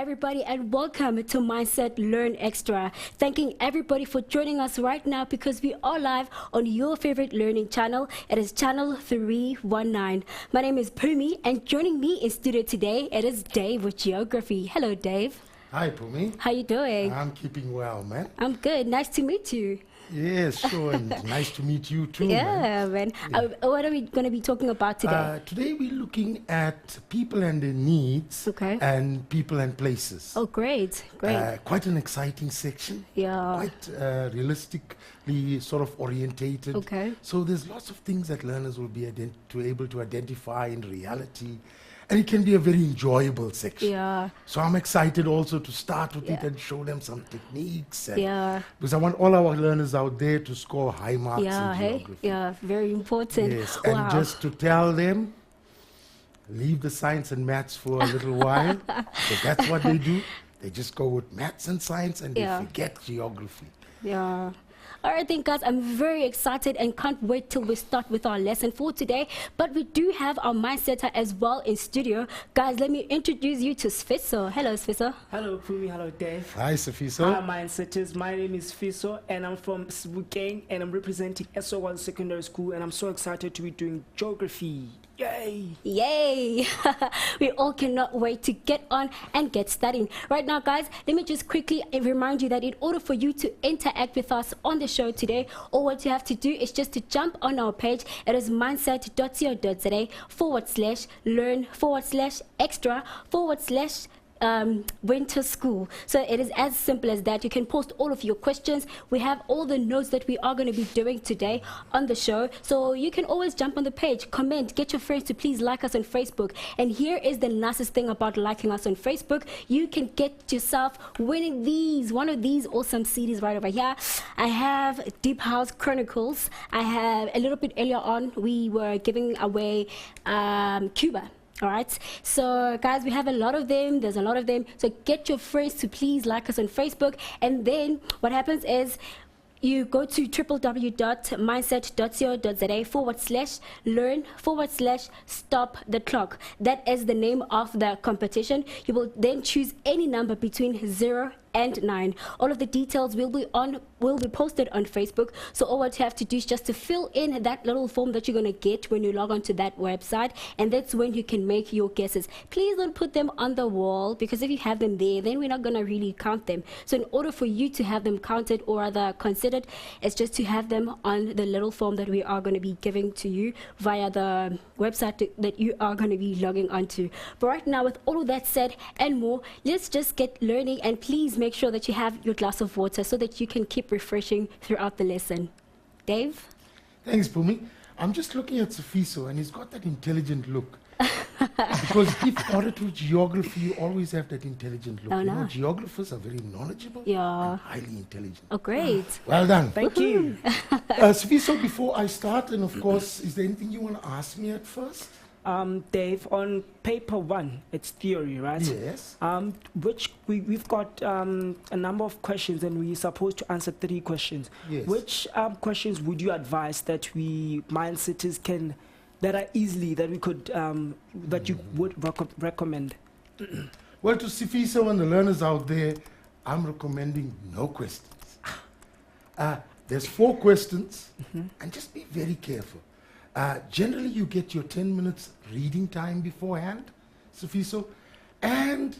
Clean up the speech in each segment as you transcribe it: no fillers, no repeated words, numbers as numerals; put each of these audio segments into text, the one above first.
everybody, and welcome to Mindset Learn Extra. Thanking everybody for joining us right now because we are live on your favorite learning channel. It is channel 319. My name is Pumi, and joining me in studio today, it is Dave with Geography. Hello, Dave. Hi, Pumi. How you doing? I'm keeping well, man. I'm good. Nice to meet you. Yes, sure, and nice to meet you too, Yeah, man. Yeah. What are we going to be talking about today? Today we're looking at people and their needs and people and places. Oh, great. Quite an exciting section. Yeah. Quite realistically sort of orientated. Okay. So there's lots of things that learners will be able to identify in reality. And it can be a very enjoyable section. Yeah. So I'm excited also to start with it Yeah. and show them some techniques. And Yeah. because I want all our learners out there to score high marks in geography. Yeah, very important. Yes, Wow. and just to tell them, leave the science and maths for a little while. Because that's what they do. They just go with maths and science and they forget geography. Yeah. All right, then, guys, I'm very excited and can't wait till we start with our lesson for today. But we do have our mindsetter as well in studio. Guys, let me introduce you to Sfiso. Hello, Sfiso. Hello, Pumi. Hello, Dave. Hi, Safiso. Hi, mindsetters. My name is Fiso, and I'm from Sebokeng, and I'm representing SO1 Secondary School, and I'm so excited to be doing geography. Yay! Yay! We all cannot wait to get on and get studying. Right now, guys, let me just quickly remind you that in order for you to interact with us on the show today, all what you have to do is just to jump on our page. It is mindset.co.za/learn/extra/ winter school. So it is as simple as that. You can post all of your questions. We have all the notes that we are going to be doing today on the show, so you can always jump on the page, comment, get your friends to please like us on Facebook. And here is the nicest thing about liking us on Facebook: you can get yourself winning one of these awesome CDs right over here. I have Deep House Chronicles. I have a little bit earlier on we were giving away Cuba. All right, so guys, we have a lot of them. There's a lot of them. So get your friends to please like us on Facebook. And then what happens is you go to www.mindset.co.za/learn/stop the clock. That is the name of the competition. You will then choose any number between 0 and 9. All of the details will be posted on Facebook. So all what you have to do is just to fill in that little form that you're going to get when you log on to that website, and that's when you can make your guesses. Please don't put them on the wall, because if you have them there, then we're not going to really count them. So in order for you to have them counted or rather considered, it's just to have them on the little form that we are going to be giving to you via the website that you are going to be logging onto. But right now, with all of that said and more, let's just get learning, and please make sure that you have your glass of water so that you can keep refreshing throughout the lesson. Dave? Thanks, Pumi. I'm just looking at Safiso, and he's got that intelligent look. Because if order to geography, you always have that intelligent look. Oh, no. You know, geographers are very knowledgeable and highly intelligent. Oh, great. Well done. Thank you. Safiso, before I start, and of course, is there anything you want to ask me at first? Dave, on paper 1, it's theory, right? Yes. Which we've got a number of questions, and we're supposed to answer 3 questions. Yes. Which questions would you advise that we mindsetters can, that are easily, that we could, that you would recommend? Well, to Safiso and the learners out there, I'm recommending no questions. There's 4 questions, and just be very careful. Generally, you get your 10 minutes reading time beforehand, Safiso, and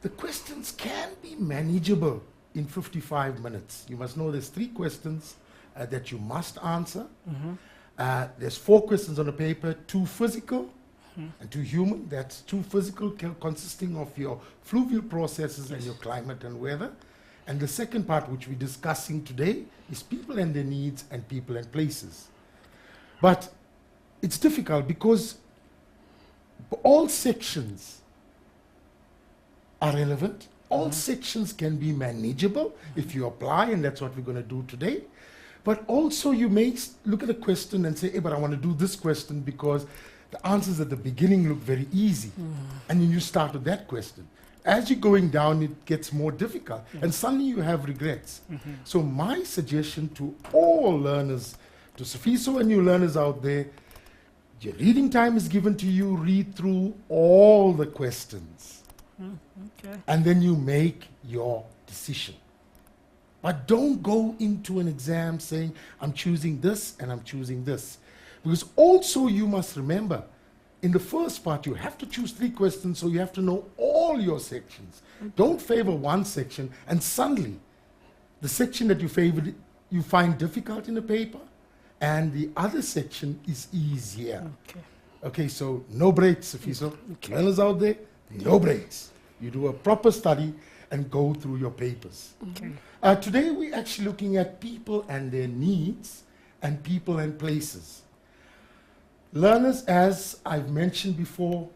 the questions can be manageable in 55 minutes. You must know there's 3 questions that you must answer. There's 4 questions on the paper, 2 physical and 2 human. That's 2 physical consisting of your fluvial processes and your climate and weather. And the second part, which we're discussing today, is people and their needs and people and places. But it's difficult because all sections are relevant. All sections can be manageable if you apply, and that's what we're going to do today. But also you may look at a question and say, hey, but I want to do this question because the answers at the beginning look very easy. And then you start with that question. As you're going down, it gets more difficult. And suddenly you have regrets. So my suggestion to all learners, to Safiso and you learners out there, your reading time is given to you. Read through all the questions. Okay. And then you make your decision. But don't go into an exam saying, I'm choosing this and I'm choosing this. Because also you must remember, in the first part, you have to choose 3 questions, so you have to know all your sections. Don't favor one section, and suddenly, the section that you favored, you find difficult in the paper, and the other section is easier. Okay. Okay, so no breaks, Sifiso. Okay. Learners out there, no breaks. You do a proper study and go through your papers. Okay. Today, we're actually looking at people and their needs and people and places. Learners, as I've mentioned before,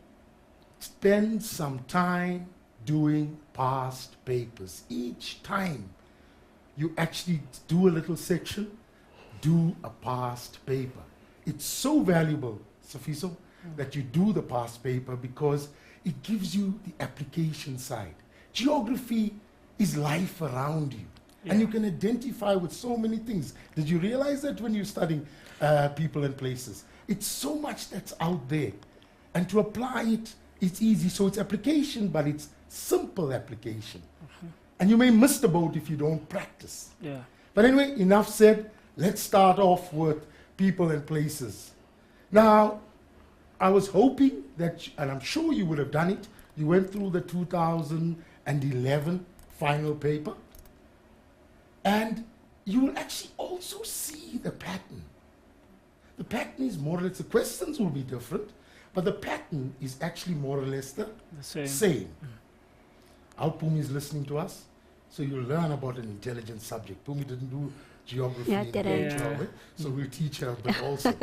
spend some time doing past papers. Each time you actually do a little section, do a past paper. It's so valuable, Safiso, that you do the past paper because it gives you the application side. Geography is life around you. Yeah. And you can identify with so many things. Did you realize that when you're studying people and places? It's so much that's out there. And to apply it, it's easy. So it's application, but it's simple application. And you may miss the boat if you don't practice. Yeah. But anyway, enough said. Let's start off with people and places. Now, I was hoping that, and I'm sure you would have done it, you went through the 2011 final paper, and you will actually also see the pattern. The pattern is more or less, the questions will be different, but the pattern is actually more or less the same. Our Pumi is listening to us, so you'll learn about an intelligent subject. Pumi didn't do geography Yeah, in didn't. grade 12, so we'll teach her a bit also.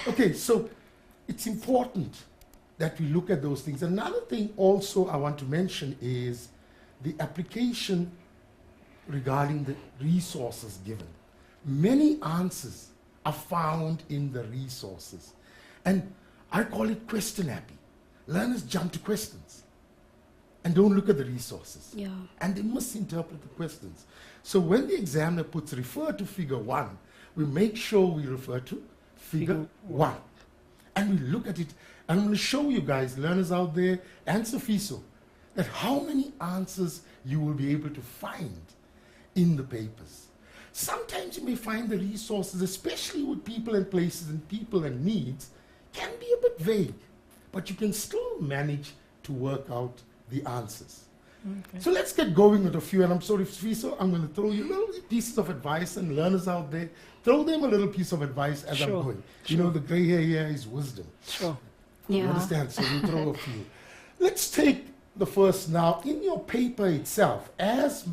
Okay, so it's important that we look at those things. Another thing also I want to mention is the application regarding the resources given. Many answers are found in the resources. And I call it question happy. Learners jump to questions and don't look at the resources. Yeah. And they misinterpret the questions. So when the examiner puts refer to figure 1, we make sure we refer to figure 1. And we look at it. And I'm going to show you guys, learners out there, and Safiso, that how many answers you will be able to find in the papers. Sometimes you may find the resources, especially with people and places and people and needs, can be a bit vague, but you can still manage to work out the answers. Okay. So let's get going with a few, and I'm sorry, Fiso, I'm going to throw you little pieces of advice, and learners out there, throw them a little piece of advice as I'm going. You know, the gray hair here is wisdom. Sure. You Yeah. understand? So we throw a few. Let's take the first now. In your paper itself, as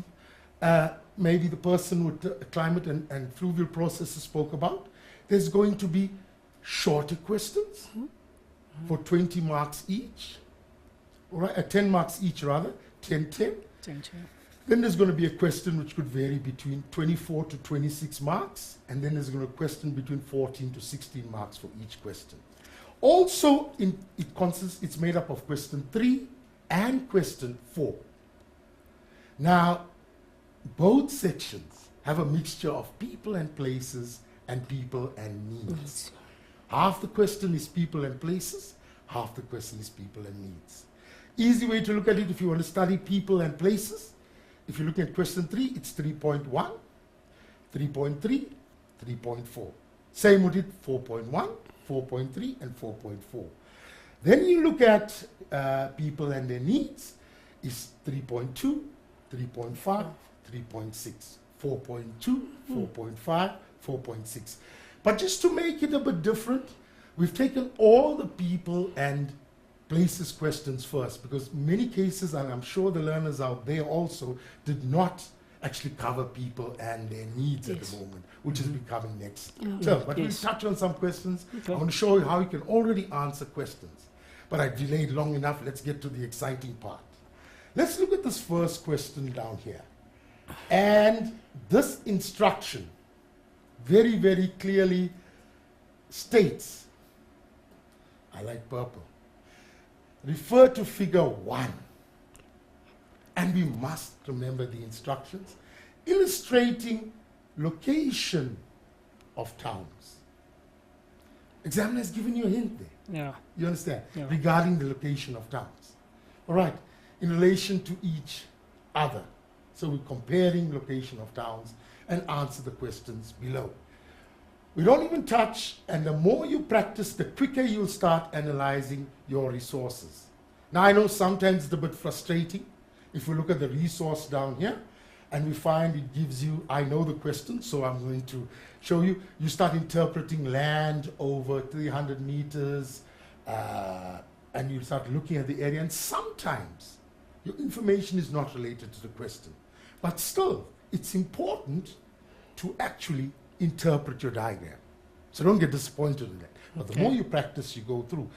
maybe the person with climate and fluvial processes spoke about, there's going to be shorter questions for 20 marks each, all right, 10 marks each rather, 10, 10. Then there's going to be a question which could vary between 24 to 26 marks, and then there's going to be a question between 14 to 16 marks for each question. Also, it's made up of question 3 and question 4. Now, both sections have a mixture of people and places and people and needs. Half the question is people and places, half the question is people and needs. Easy way to look at it if you want to study people and places. If you look at question 3, it's 3.1, 3.3, 3.4. Same with it, 4.1, 4.3, and 4.4. Then you look at people and their needs, is 3.2, 3.5, 3.6, 4.2, 4.5, 4.6. But just to make it a bit different, we've taken all the people and places questions first, because many cases, and I'm sure the learners out there also, did not actually cover people and their needs at the moment, which is becoming next term. But we'll touch on some questions. Okay. I want to show you how you can already answer questions. But I delayed long enough. Let's get to the exciting part. Let's look at this first question down here. And this instruction very, very clearly states, I like purple, refer to figure 1. And we must remember the instructions, illustrating location of towns. Examiner has given you a hint there. Yeah. You understand? Yeah. Regarding the location of towns. All right. in relation to each other. So we're comparing location of towns and answer the questions below. We don't even touch, and the more you practice, the quicker you'll start analyzing your resources. Now I know sometimes it's a bit frustrating if we look at the resource down here and we find it gives you, I know the question, so I'm going to show you. You start interpreting land over 300 meters, and you start looking at the area, and sometimes your information is not related to the question. But still, it's important to actually interpret your diagram. So don't get disappointed in that. But the more you practice, you go through.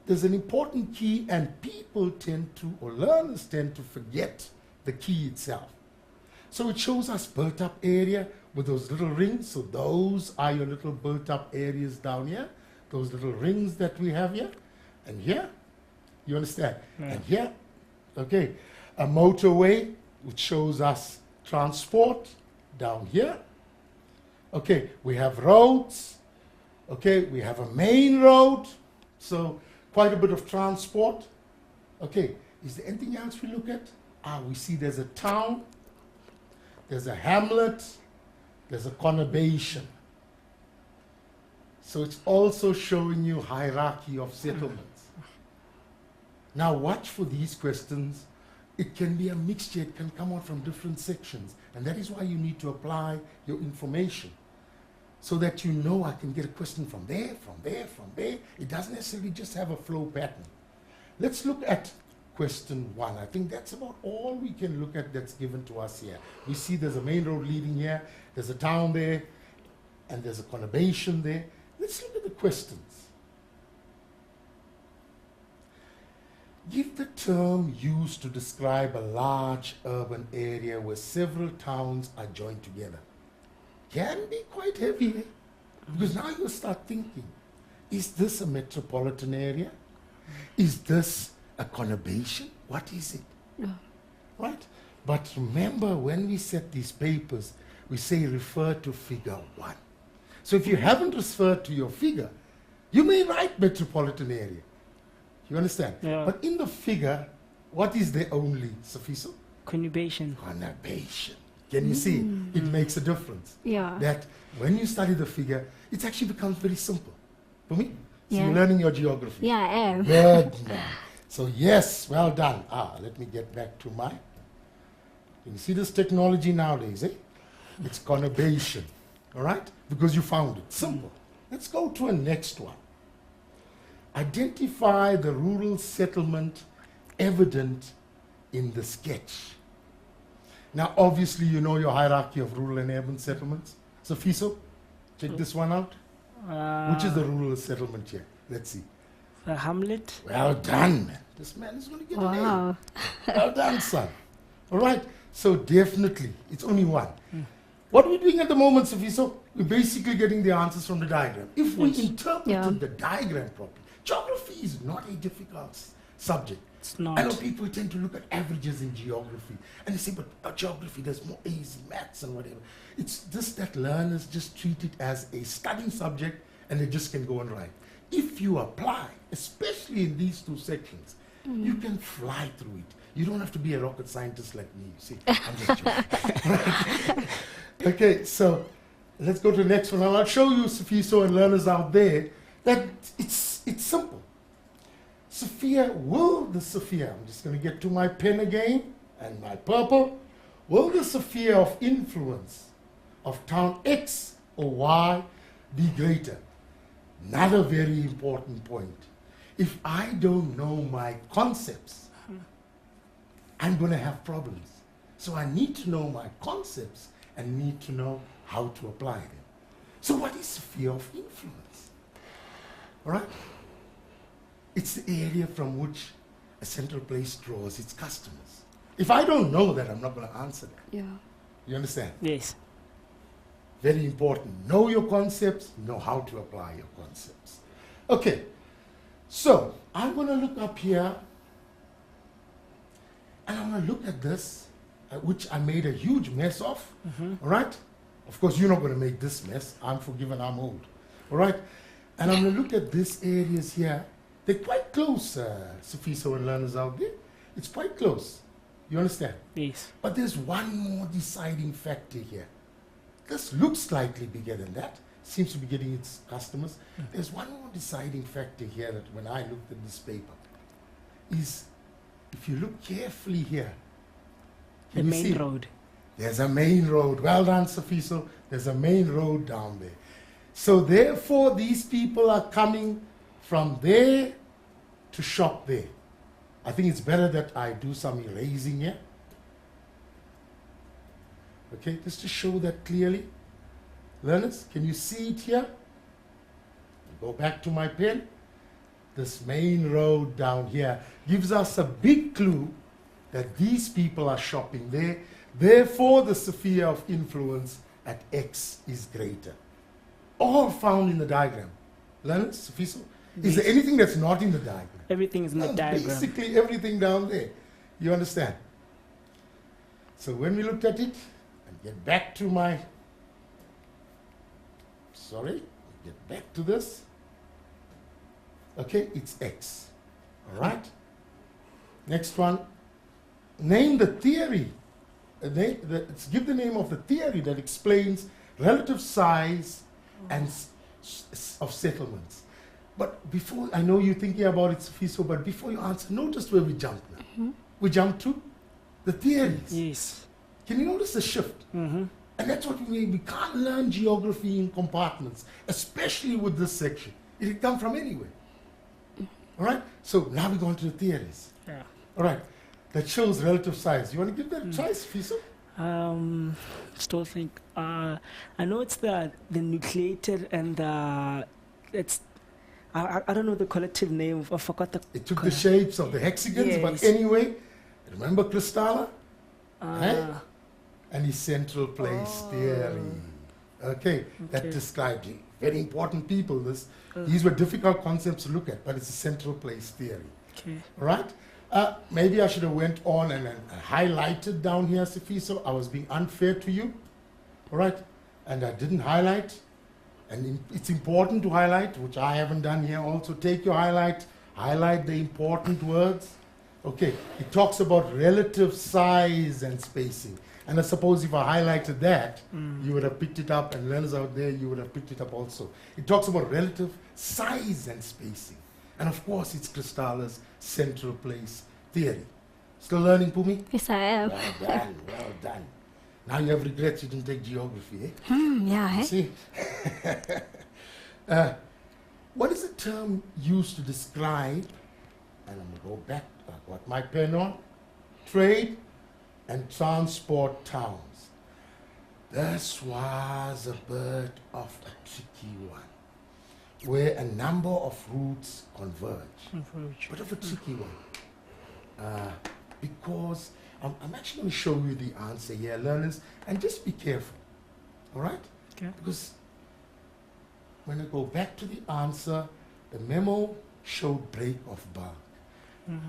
There's an important key, and people tend to, or learners tend to forget the key itself. So it shows us built-up area with those little rings. So those are your little built-up areas down here. Those little rings that we have here. And here, you understand? Yeah. And here, okay, a motorway, which shows us transport down here. Okay, we have roads. Okay, we have a main road. So quite a bit of transport. Okay, is there anything else we look at? We see there's a town, there's a hamlet, there's a conurbation. So it's also showing you hierarchy of settlements. Now watch for these questions. It can be a mixture, it can come out from different sections. And that is why you need to apply your information, so that you know I can get a question from there, from there, from there. It doesn't necessarily just have a flow pattern. Let's look at question 1. I think that's about all we can look at that's given to us here. We see there's a main road leading here, there's a town there, and there's a conurbation there. Let's look at the questions. Give the term used to describe a large urban area where several towns are joined together. Can be quite heavy, eh? Because now you start thinking, is this a metropolitan area? Is this a conurbation? What is it? No. Right? But remember, when we set these papers, we say refer to figure 1. So if you haven't referred to your figure, you may write metropolitan area. You understand? Yeah. But in the figure, what is there only, Safiso? Conurbation. Conurbation. Can you see? It makes a difference. Yeah. That when you study the figure, it actually becomes very simple. For me? So Yeah. you're learning your geography. Yeah, I am. Good man. So yes, well done. Let me get back to my... Can you see this technology nowadays, eh? It's conurbation. All right? Because you found it. Simple. Let's go to a next one. Identify the rural settlement evident in the sketch. Now, obviously, you know your hierarchy of rural and urban settlements. So, Fiso, check this one out. Which is the rural settlement here? Let's see. The hamlet. Well done, man. This man is going to get an A. Wow. Well done, son. All right. So, definitely, it's only one. What are we doing at the moment, Safiso? We're basically getting the answers from the diagram. If we interpreted the diagram properly, geography is not a difficult subject. It's not. I know people tend to look at averages in geography and they say, but geography, there's more A's, maths and whatever. It's just that learners just treat it as a studying subject and they just can go and write. If you apply, especially in these two sections, you can fly through it. You don't have to be a rocket scientist like me, you see. I'm just joking. Okay, so let's go to the next one. I'll show you, Safiso and learners out there, that it's simple. Sophia, I'm just going to get to my pen again and my purple. Will the sphere of influence of town X or Y be greater? Another very important point. If I don't know my concepts, I'm going to have problems. So I need to know my concepts and need to know how to apply them. So what is sphere of influence? All right? It's the area from which a central place draws its customers. If I don't know that, I'm not going to answer that. Yeah. You understand? Yes. Very important. Know your concepts, know how to apply your concepts. Okay, so I'm going to look up here and I'm going to look at this, which I made a huge mess of. All right? Of course, you're not going to make this mess. I'm forgiven, I'm old. All right? And I'm going to look at these areas here. They're quite close, Safiso and learners out there. It's quite close. You understand? Yes. But there's one more deciding factor here. This looks slightly bigger than that. Seems to be getting its customers. There's one more deciding factor here that when I looked at this paper is if you look carefully here, The can you main see? road. There's a main road. Well done, Safiso. There's a main road down there. So therefore, these people are coming from there to shop there. I think it's better that I do some erasing here. Okay, just to show that clearly. Learners, can you see it here? Go back to my pen. This main road down here gives us a big clue that these people are shopping there. Therefore, the sphere of influence at X is greater. All found in the diagram. Learners, Safiso, is there anything that's not in the diagram? Everything is in the No, diagram. basically everything down there. You understand? So when we looked at it, and get back to my, get back to this. Okay, it's X. All right? Next one. Name the theory. Give the name of the theory that explains relative size and of settlements. But before, I know you're thinking about it, Safiso, but before you answer, notice where we jump now. We jump to the theories. Yes. Can you notice the shift? And that's what we can't learn geography in compartments, especially with this section. It can come from anywhere. All right? So now we go on to the theories. Yeah. All right. That shows relative size. You want to give that a try, Safiso? Still think. I know it's the nucleated and the it's. I don't know the collective name. I forgot the. It took the shapes of the hexagons, but Yes. anyway, remember Kristalla? And his central place theory. Okay, that described it. Very important people. These were difficult concepts to look at, but it's a central place theory. Okay. All right? Maybe I should have went on and highlighted down here, Safiso. I was being unfair to you. All right? And I didn't highlight. And it's important to highlight, which I haven't done here also. Take your highlight the important words. Okay, it talks about relative size and spacing. And I suppose if I highlighted that, you would have picked it up, and learners out there, you would have picked it up also. It talks about relative size and spacing. And of course, it's Kristalla's central place theory. Still learning, Pumi? Yes, I am. Well done, well done. Now you have regrets you didn't take geography, eh? Yeah, eh? See? What is the term used to describe, and I'm going to go back, I've got my pen on, trade and transport towns. This was a bit of a tricky one, where a number of routes converge. Bit of a tricky one. Because I'm actually going to show you the answer here, learners, and just be careful, all right? Okay. Because when I go back to the answer, the memo showed break of bulk.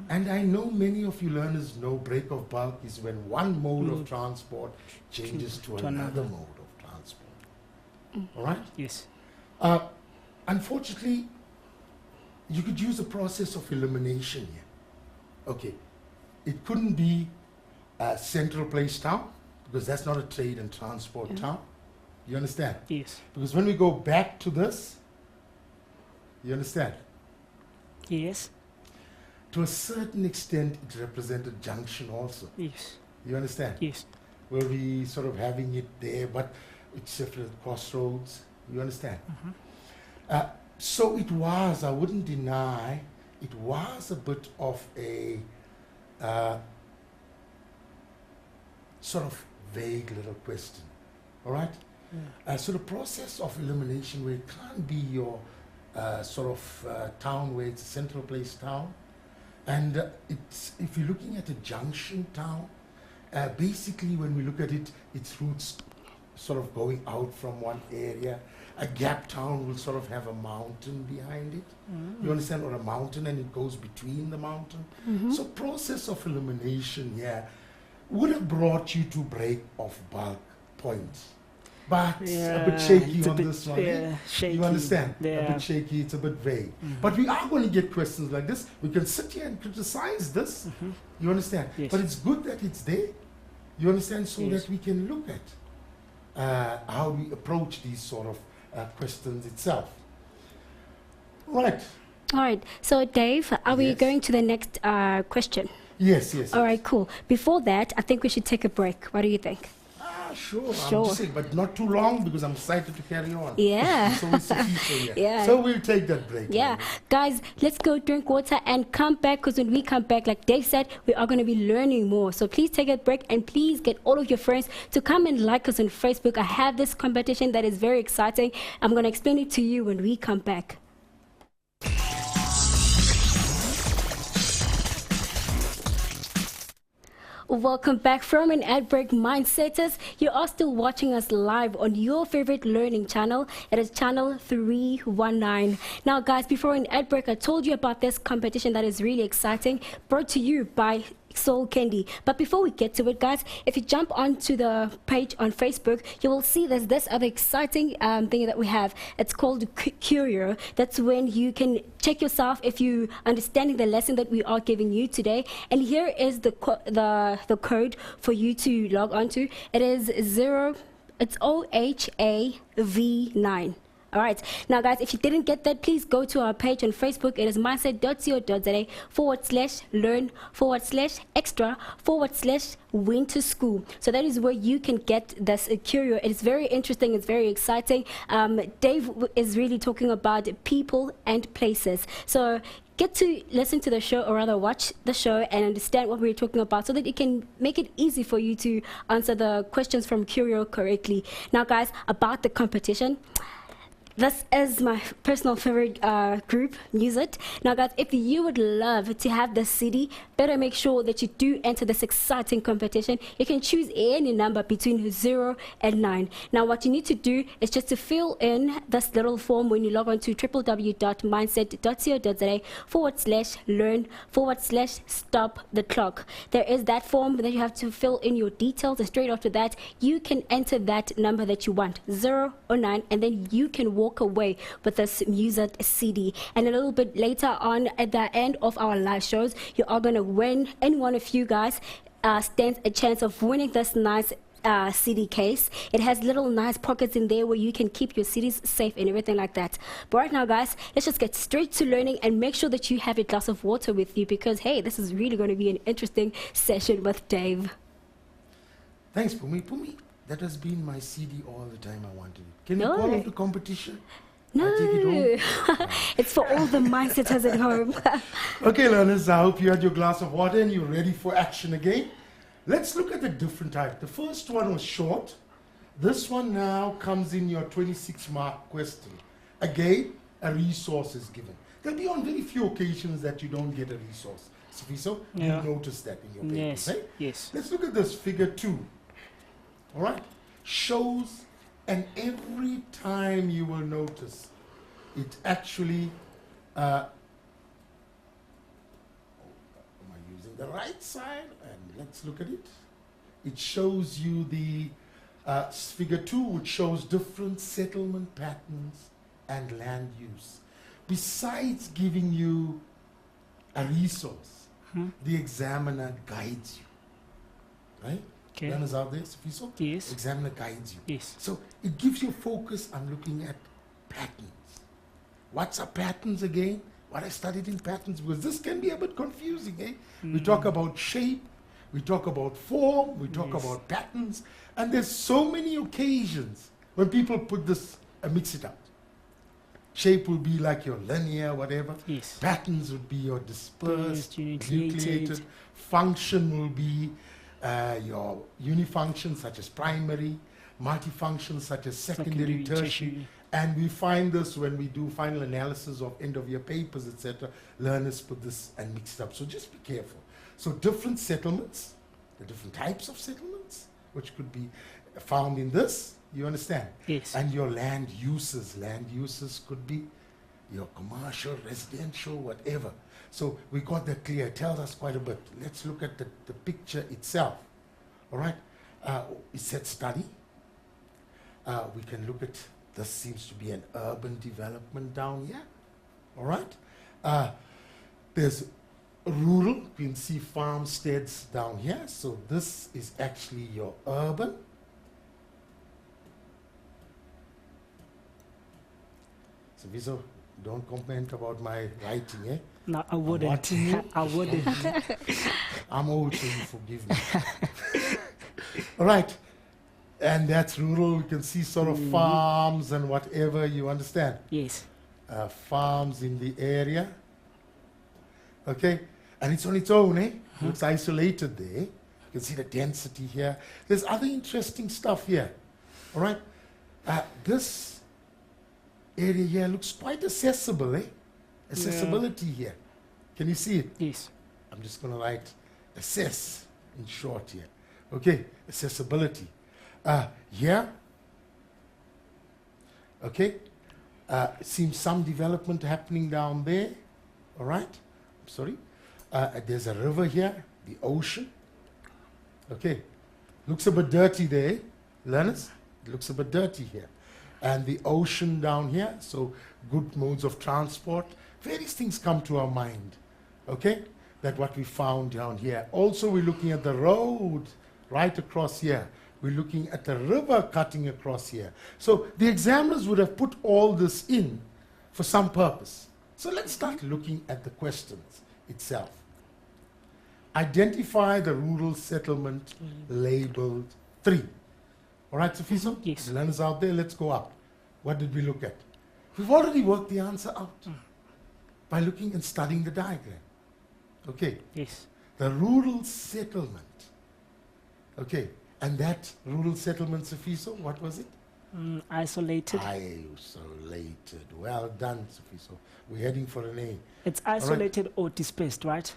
And I know many of you learners know break of bulk is when one mode of transport changes to another mode of transport. All right? Yes. Unfortunately, you could use a process of elimination here. Okay, it couldn't be a central place town because that's not a trade and transport town. You understand? Yes. Because when we go back to this, you understand? Yes. To a certain extent, it represented junction also. Yes. You understand? Yes. Where we sort of having it there, but it's shifted at crossroads. You understand? So it was, I wouldn't deny, it was a bit of a sort of vague little question. All right? So the process of elimination where it can't be your sort of town where it's a central place town, and it's, if you're looking at a junction town, basically when we look at it, its routes sort of going out from one area. A gap town will sort of have a mountain behind it. You understand? Or a mountain and it goes between the mountain. So process of elimination here would have brought you to break of bulk points. but a Yeah, bit shaky it's a on bit, this one. Eh? yeah, shaky. You understand? A Yeah. bit shaky, it's a bit vague. But we are going to get questions like this. We can sit here and criticize this. You understand? Yes. But it's good that it's there. You understand? So Yes. that we can look at how we approach these sort of questions itself. Right. All right. So, Dave, are we Yes. going to the next question? Yes, yes. All right, cool. Before that, I think we should take a break. What do you think? Sure. I'm Sure. just saying, but not too long because I'm excited to carry on. Yeah. So it's a feature here. Yeah. So we'll take that break. Yeah, Lorna. guys, let's go drink water and come back, because when we come back, like Dave said, we are going to be learning more. So please take a break and please get all of your friends to come and like us on Facebook. I have this competition that is very exciting. I'm going to explain it to you when we come back. Welcome back from an ad break, Mindsetters. You are still watching us live on your favorite learning channel. It is channel 319. Now, guys, before an ad break, I told you about this competition that is really exciting, brought to you by Soul Candy. But before we get to it, guys, if you jump onto the page on Facebook, you will see there's this other exciting thing that we have. It's called Curio. That's when you can check yourself if you understanding the lesson that we are giving you today. And here is the code for you to log onto. It is it's OHAV9. All right. Now, guys, if you didn't get that, please go to our page on Facebook. It is mindset.co.za/learn/extra/winter school. So that is where you can get this curio. It's very interesting. It's very exciting. Dave is really talking about people and places. So get to listen to the show, or rather watch the show and understand what we're talking about, so that it can make it easy for you to answer the questions from Curio correctly. Now, guys, about the competition. This is my personal favorite group, Use It. Now, guys, if you would love to have the CD, better make sure that you do enter this exciting competition. You can choose any number between 0 and 9. Now, what you need to do is just to fill in this little form when you log on to www.mindset.co.za/learn/stop the clock. There is that form that you have to fill in your details, and straight after that, you can enter that number that you want, 0 or 9, and then you can walk away with this Music CD. And a little bit later on, at the end of our live shows, you are going to win. Any one of you guys stands a chance of winning this nice CD case. It has little nice pockets in there where you can keep your CDs safe and everything like that. But right now, guys, let's just get straight to learning, and make sure that you have a glass of water with you, because hey, this is really going to be an interesting session with Dave. Thanks, Pumi. Pumi, that has been my CD all the time. I wanted it. Can you No. call off the competition? No, I take it home? it's for all the mindsetters at home. Okay, learners, I hope you had your glass of water and you're ready for action again. Let's look at the different types. The first one was short. This one now comes in your 26-mark question. Again, a resource is given. There'll be on very few occasions that you don't get a resource. So Yeah. you notice that in your papers, Yes. right? Yes. Let's look at this figure 2. All right? Shows, and every time you will notice, it actually, am I using the right side? And let's look at it. It shows you the figure 2, which shows different settlement patterns and land use. Besides giving you a resource, the examiner guides you, right? Okay. Learners out there, Sifiso? Yes. Examiner guides you. Yes. So it gives you focus on looking at patterns. What's are patterns again? What I studied in patterns, because this can be a bit confusing, eh? We talk about shape, we talk about form, we talk Yes. about patterns, and there's so many occasions when people put this, mix it up. Shape will be like your linear, whatever. Yes. Patterns would be your dispersed, Nucleated. nucleated. Function will be your unifunction, such as primary, multifunctions, such as secondary, tertiary. And we find this when we do final analysis of end-of-year papers, etc. Learners put this and mix it up. So just be careful. So different settlements, the different types of settlements, which could be found in this, you understand? Yes. And your land uses. Land uses could be your commercial, residential, whatever. So we got that clear. It tells us quite a bit. Let's look at the picture itself. All right? It said study. We can look at, this seems to be an urban development down here. All right? There's rural, you can see farmsteads down here. So this is actually your urban. So Viso, don't comment about my writing, eh? No, I wouldn't. watching you. I wouldn't. I'm old, so you forgive me. All right. And that's rural. We can see sort of farms and whatever, you understand? Yes. Farms in the area. Okay? And it's on its own, eh? It's isolated there. You can see the density here. There's other interesting stuff here. All right? This area here looks quite accessible, eh? Accessibility here. Can you see it? Yes. I'm just going to write assess in short here. Okay? Accessibility. Here. Okay? Seems some development happening down there. All right? I'm sorry. There's a river here, the ocean. Okay. Looks a bit dirty there, learners. It looks a bit dirty here. And the ocean down here, so good modes of transport. Various things come to our mind. Okay? That what we found down here. Also, we're looking at the road right across here. We're looking at the river cutting across here. So the examiners would have put all this in for some purpose. So let's start looking at the questions itself. Identify the rural settlement labeled 3. All right, Sofiso? Yes. The learners out there, let's go up. What did we look at? We've already worked the answer out by looking and studying the diagram. Okay. Yes. The rural settlement. Okay. And that rural settlement, Sofiso, what was it? Isolated. Isolated. Well done, Sofiso. We're heading for an A. It's isolated or dispersed, right?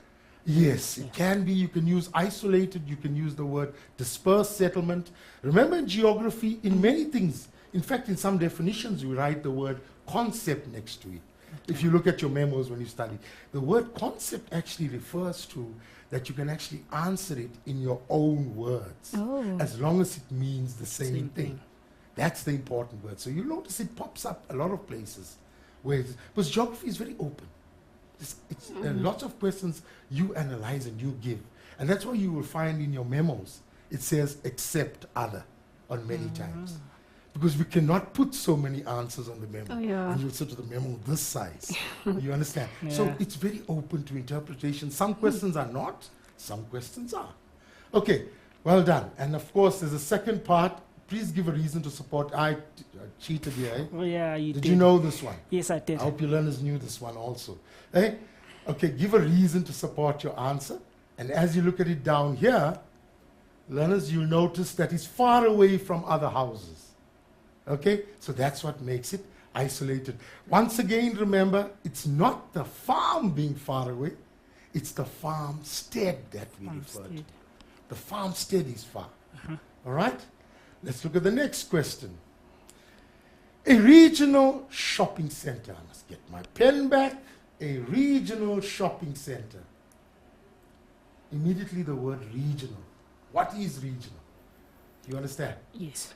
Yes, it can be. You can use isolated. You can use the word dispersed settlement. Remember in geography, in many things, in fact, in some definitions, we write the word concept next to it. If you look at your memos when you study, the word concept actually refers to that you can actually answer it in your own words, as long as it means the same thing. That's the important word. So you notice it pops up a lot of places, because geography is very open. It's lots of questions you analyze and you give. And that's why you will find in your memos, it says except other on many times. Because we cannot put so many answers on the memo. Oh, yeah. And you'll sit to the memo this size. You understand? So it's very open to interpretation. Some questions are not, some questions are. Okay, well done. And of course, there's a second part. Please give a reason to support. I cheated here, eh? Oh, yeah, you did. Did you know this one? Yes, I did. I hope your learners knew this one also. Eh? Okay, give a reason to support your answer. And as you look at it down here, learners, you'll notice that it's far away from other houses. Okay, so that's what makes it isolated. Once again, remember, it's not the farm being far away, it's the farmstead that we refer to. The farmstead is far. All right, let's look at the next question. A regional shopping center. I must get my pen back. A regional shopping center. Immediately the word regional. What is regional? Do you understand? Yes.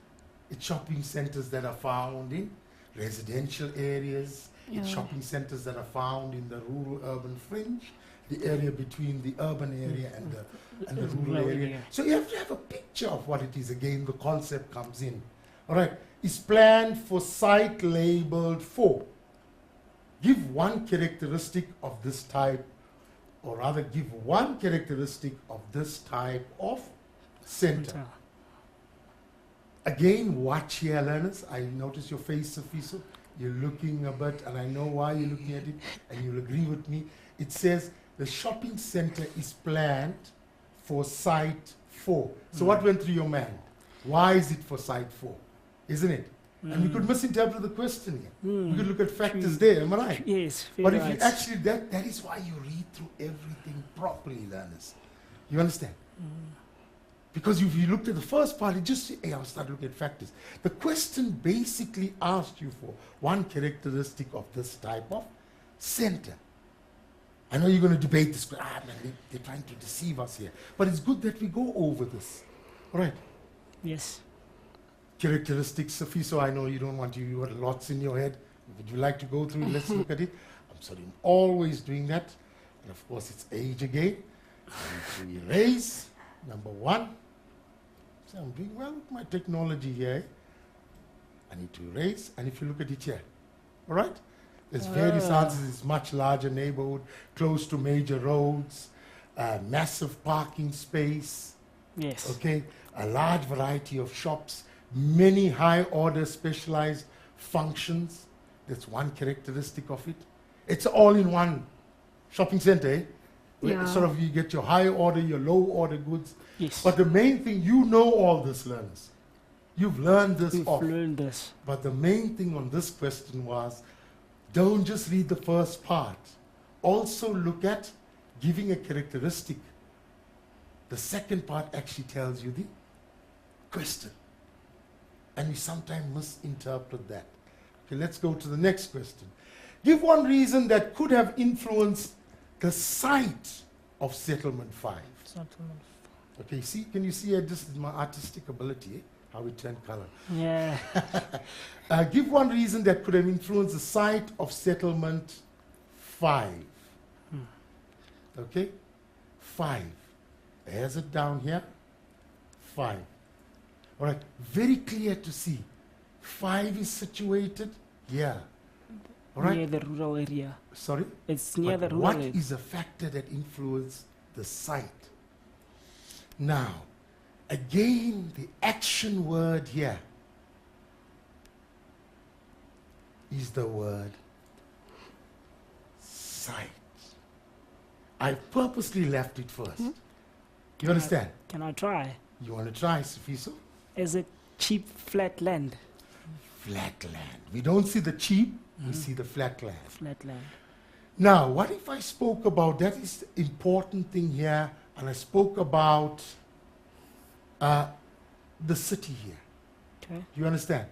It's shopping centers that are found in residential areas. It's shopping centers that are found in the rural-urban fringe, the area between the urban area and the rural area. So you have to have a picture of what it is. Again, the concept comes in. All right. Is planned for site labeled 4. Give one characteristic of this type, or rather give one characteristic of this type of center. Again, watch here, learners. I notice your face, Sofiso. You're looking a bit, and I know why you're looking at it, and you'll agree with me. It says the shopping center is planned for site 4. So what went through your mind? Why is it for site 4? Isn't it? And we could misinterpret the question here. We could look at factors there, am I right? Yes. But if you actually, that is why you read through everything properly, learners. You understand? Because if you looked at the first part, it just said, hey, I'll start looking at factors. The question basically asked you for one characteristic of this type of center. I know you're going to debate this, but they're trying to deceive us here. But it's good that we go over this. All right? Yes. characteristics, Safiso, I know you don't want to, you got lots in your head. Would you like to go through it? Let's look at it. I'm sorry, I'm always doing that. And of course, it's age again. I need to erase, number 1. So I'm doing well with my technology here. I need to erase, and if you look at it here, all right? There's various answers. It's much larger neighborhood, close to major roads, massive parking space. Yes. Okay, a large variety of shops, many high-order specialized functions. That's one characteristic of it. It's all in one shopping center, eh? Where Yeah. sort of you get your high-order, your low-order goods. Yes. But the main thing, you know all this, learners. You've learned this We've off. learned this. But the main thing on this question was, don't just read the first part. Also look at giving a characteristic. The second part actually tells you the question. And we sometimes misinterpret that. Okay, let's go to the next question. Give one reason that could have influenced the site of settlement 5. Okay, see, can you see this is my artistic ability, eh? How we turn color. Yeah. Give one reason that could have influenced the site of settlement 5. Okay? 5. There's it down here. 5. All right. Very clear to see. 5 is situated here. All right? Near the rural area. Sorry? It's near But the rural what area. is a factor that influences the site? Now, again, the action word here is the word site. I purposely left it first. You understand? Can I try? You want to try, Sifiso? Is it cheap flat land? Flat land. We don't see the cheap, we see the flat land. Flat land. Now, what if I spoke about, that is the important thing here, and I spoke about the city here. Okay. You understand?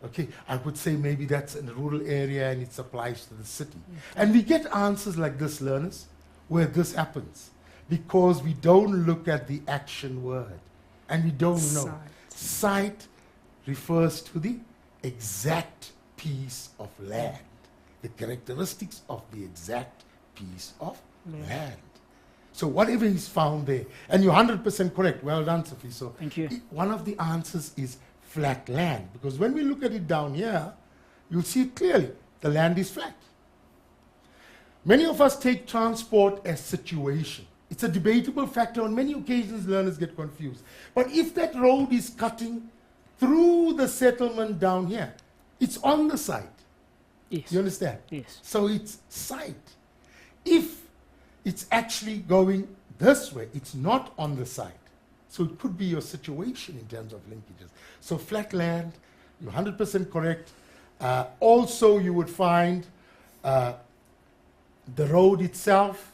Okay, I would say maybe that's in a rural area and it applies to the city. And we get answers like this, learners, where this happens. Because we don't look at the action word. And we don't know. Site. Site refers to the exact piece of land. The characteristics of the exact piece of land. So whatever is found there, and you're 100% correct. Well done, Sophie. So Thank you. one of the answers is flat land, because when we look at it down here, you'll see it clearly. The land is flat. Many of us take transport as situation. It's a debatable factor. On many occasions, learners get confused. But if that road is cutting through the settlement down here, it's on the site. Yes. You understand? Yes. So it's site. If it's actually going this way, it's not on the site. So it could be your situation in terms of linkages. So flat land, you're 100% correct. Also, you would find the road itself.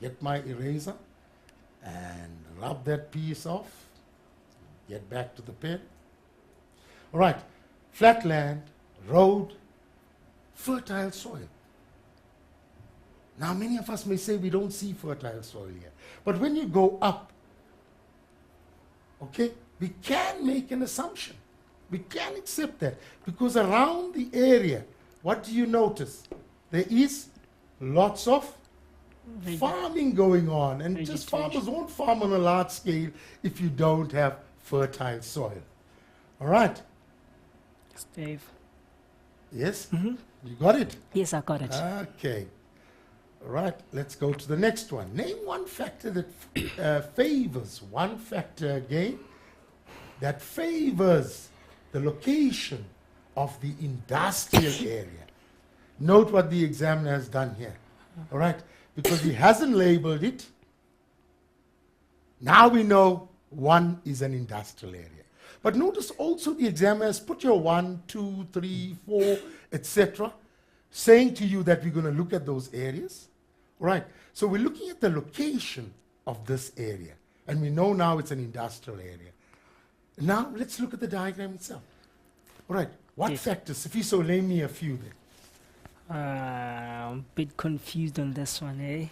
Get my eraser and rub that piece off. Get back to the pen. All right, flat land, road, fertile soil. Now, many of us may say we don't see fertile soil here. But when you go up, okay, we can make an assumption. We can accept that. Because around the area, what do you notice? There is lots of farming going on. And just Vegetation. farmers won't farm on a large scale if you don't have fertile soil. All right? Dave. Yes? You got it? Yes, I got it. Okay. All right, let's go to the next one. Name one factor that favors, one factor again, that favors the location of the industrial area. Note what the examiner has done here. All right, because he hasn't labeled it. Now we know one is an industrial area. But notice also the examiner has put your 1, 2, 3, 4, etc., saying to you that we're going to look at those areas. Right. So we're looking at the location of this area. And we know now it's an industrial area. Now let's look at the diagram itself. All right. What Yes. factors? If you so name me a few then. I'm a bit confused on this one, eh?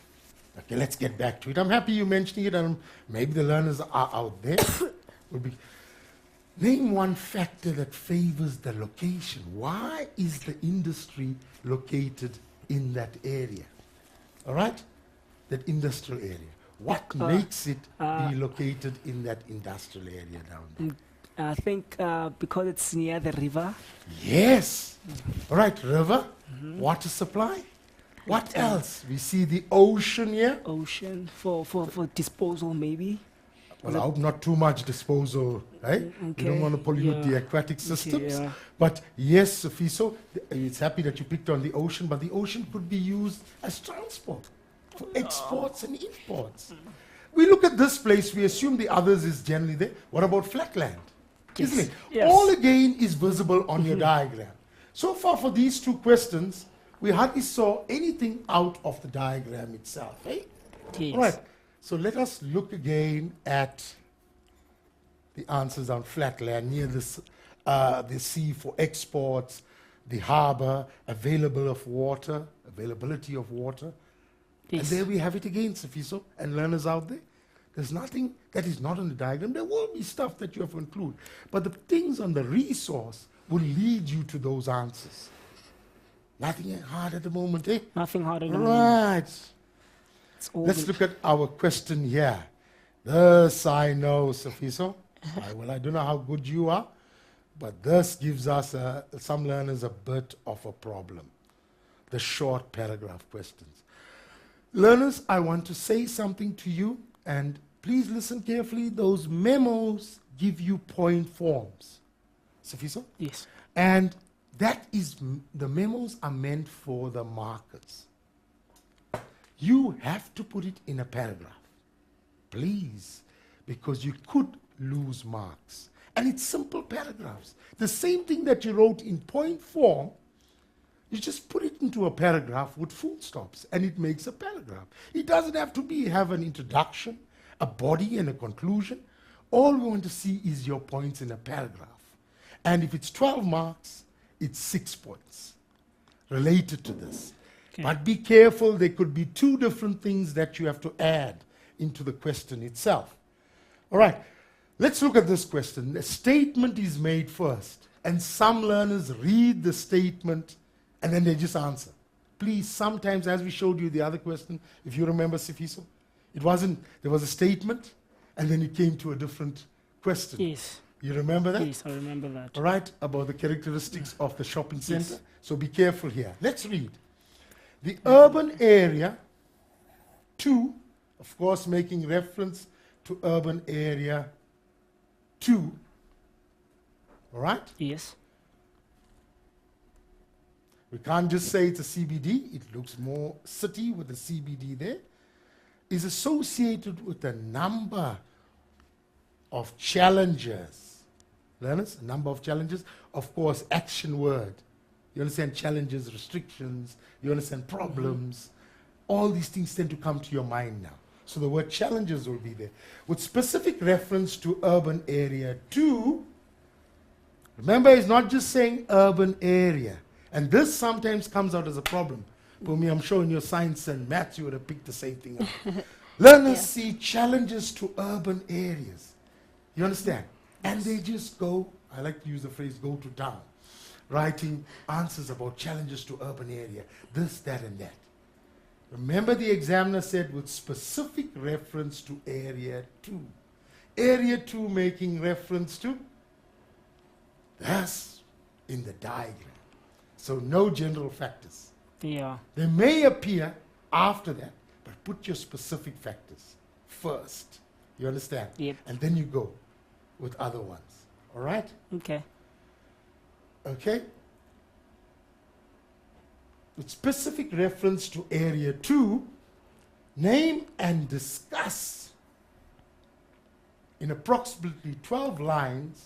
Okay, let's get back to it. I'm happy you mentioning it, and maybe the learners are out there. Would be Name one factor that favors the location. Why is the industry located in that area? All right? That industrial area. What makes it be located in that industrial area down there? I think because it's near the river. Yes. All right, river, water supply. What else? We see the ocean here. Ocean for disposal, maybe. Well, I hope not too much disposal, right? Okay. You don't want to pollute the aquatic systems. But yes, Sofiso, it's happy that you picked on the ocean, but the ocean could be used as transport for exports and imports. We look at this place, we assume the others is generally there. What about flatland? Isn't it? Yes. All again is visible on your diagram. So far for these two questions, we hardly saw anything out of the diagram itself, eh? Yes. All right. So let us look again at the answers on flatland, near the sea for exports, the harbor, availability of water. Yes. And there we have it again, Safiso, and learners out there. There's nothing that is not on the diagram. There will be stuff that you have to include. But the things on the resource will lead you to those answers. Nothing hard at the moment, eh? Nothing hard at the moment. Right. Let's look at our question here. This I know, Safiso. I don't know how good you are, but this gives us, some learners, a bit of a problem. The short paragraph questions. Learners, I want to say something to you, and please listen carefully. Those memos give you point forms. Safiso? Yes. And that is, the memos are meant for the markers. You have to put it in a paragraph, please, because you could lose marks. And it's simple paragraphs. The same thing that you wrote in point form, you just put it into a paragraph with full stops, and it makes a paragraph. It doesn't have to have an introduction, a body, and a conclusion. All we want to see is your points in a paragraph. And if it's 12 marks, it's 6 points related to this. Okay. But be careful, there could be 2 different things that you have to add into the question itself. All right, let's look at this question. The statement is made first, and some learners read the statement and then they just answer. Please, sometimes, as we showed you the other question, if you remember, Sifiso, there was a statement and then it came to a different question. Yes. You remember that? Yes, I remember that. All right, about the characteristics of the shopping center. Yes. So be careful here. Let's read. The urban area, 2, of course, making reference to urban area 2. All right? Yes. We can't just say it's a CBD. It looks more city with a CBD there. Is associated with a number of challenges. Learners, a number of challenges. Of course, action word. You understand challenges, restrictions. You understand problems. All these things tend to come to your mind now. So the word challenges will be there. With specific reference to urban area 2, remember, it's not just saying urban area. And this sometimes comes out as a problem. For me, I'm sure in your science and maths, you would have picked the same thing up. Learners see challenges to urban areas. You understand? Yes. And they just go, I like to use the phrase, go to town, writing answers about challenges to urban area, this, that, and that. Remember, the examiner said with specific reference to area 2. Area 2 making reference to? That's in the diagram. So no general factors. Yeah. They may appear after that, but put your specific factors first. You understand? Yep. And then you go with other ones. All right? Okay. Okay? With specific reference to area 2, name and discuss in approximately 12 lines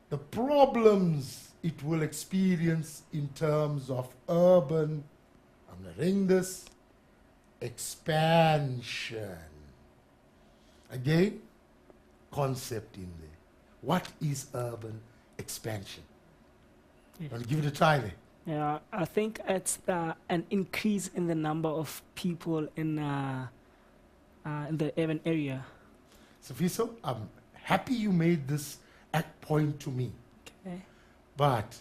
the problems it will experience in terms of urban, I'm going to ring this, expansion. Again, concept in there. What is urban expansion? Yes. Want to give it a try there? Yeah, I think it's an increase in the number of people in the urban area. Safiso, I'm happy you made this point to me. Okay. But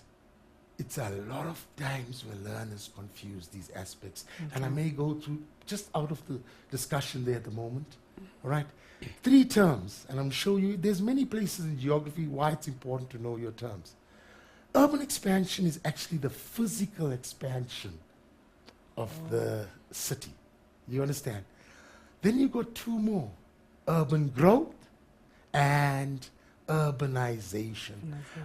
it's a lot of times where learners confuse these aspects. And I may go through, just out of the discussion there at the moment, all right? 3 terms, and I'm showing you, there's many places in geography why it's important to know your terms. Urban expansion is actually the physical expansion of the city. You understand? Then you got 2 more, urban growth and urbanization.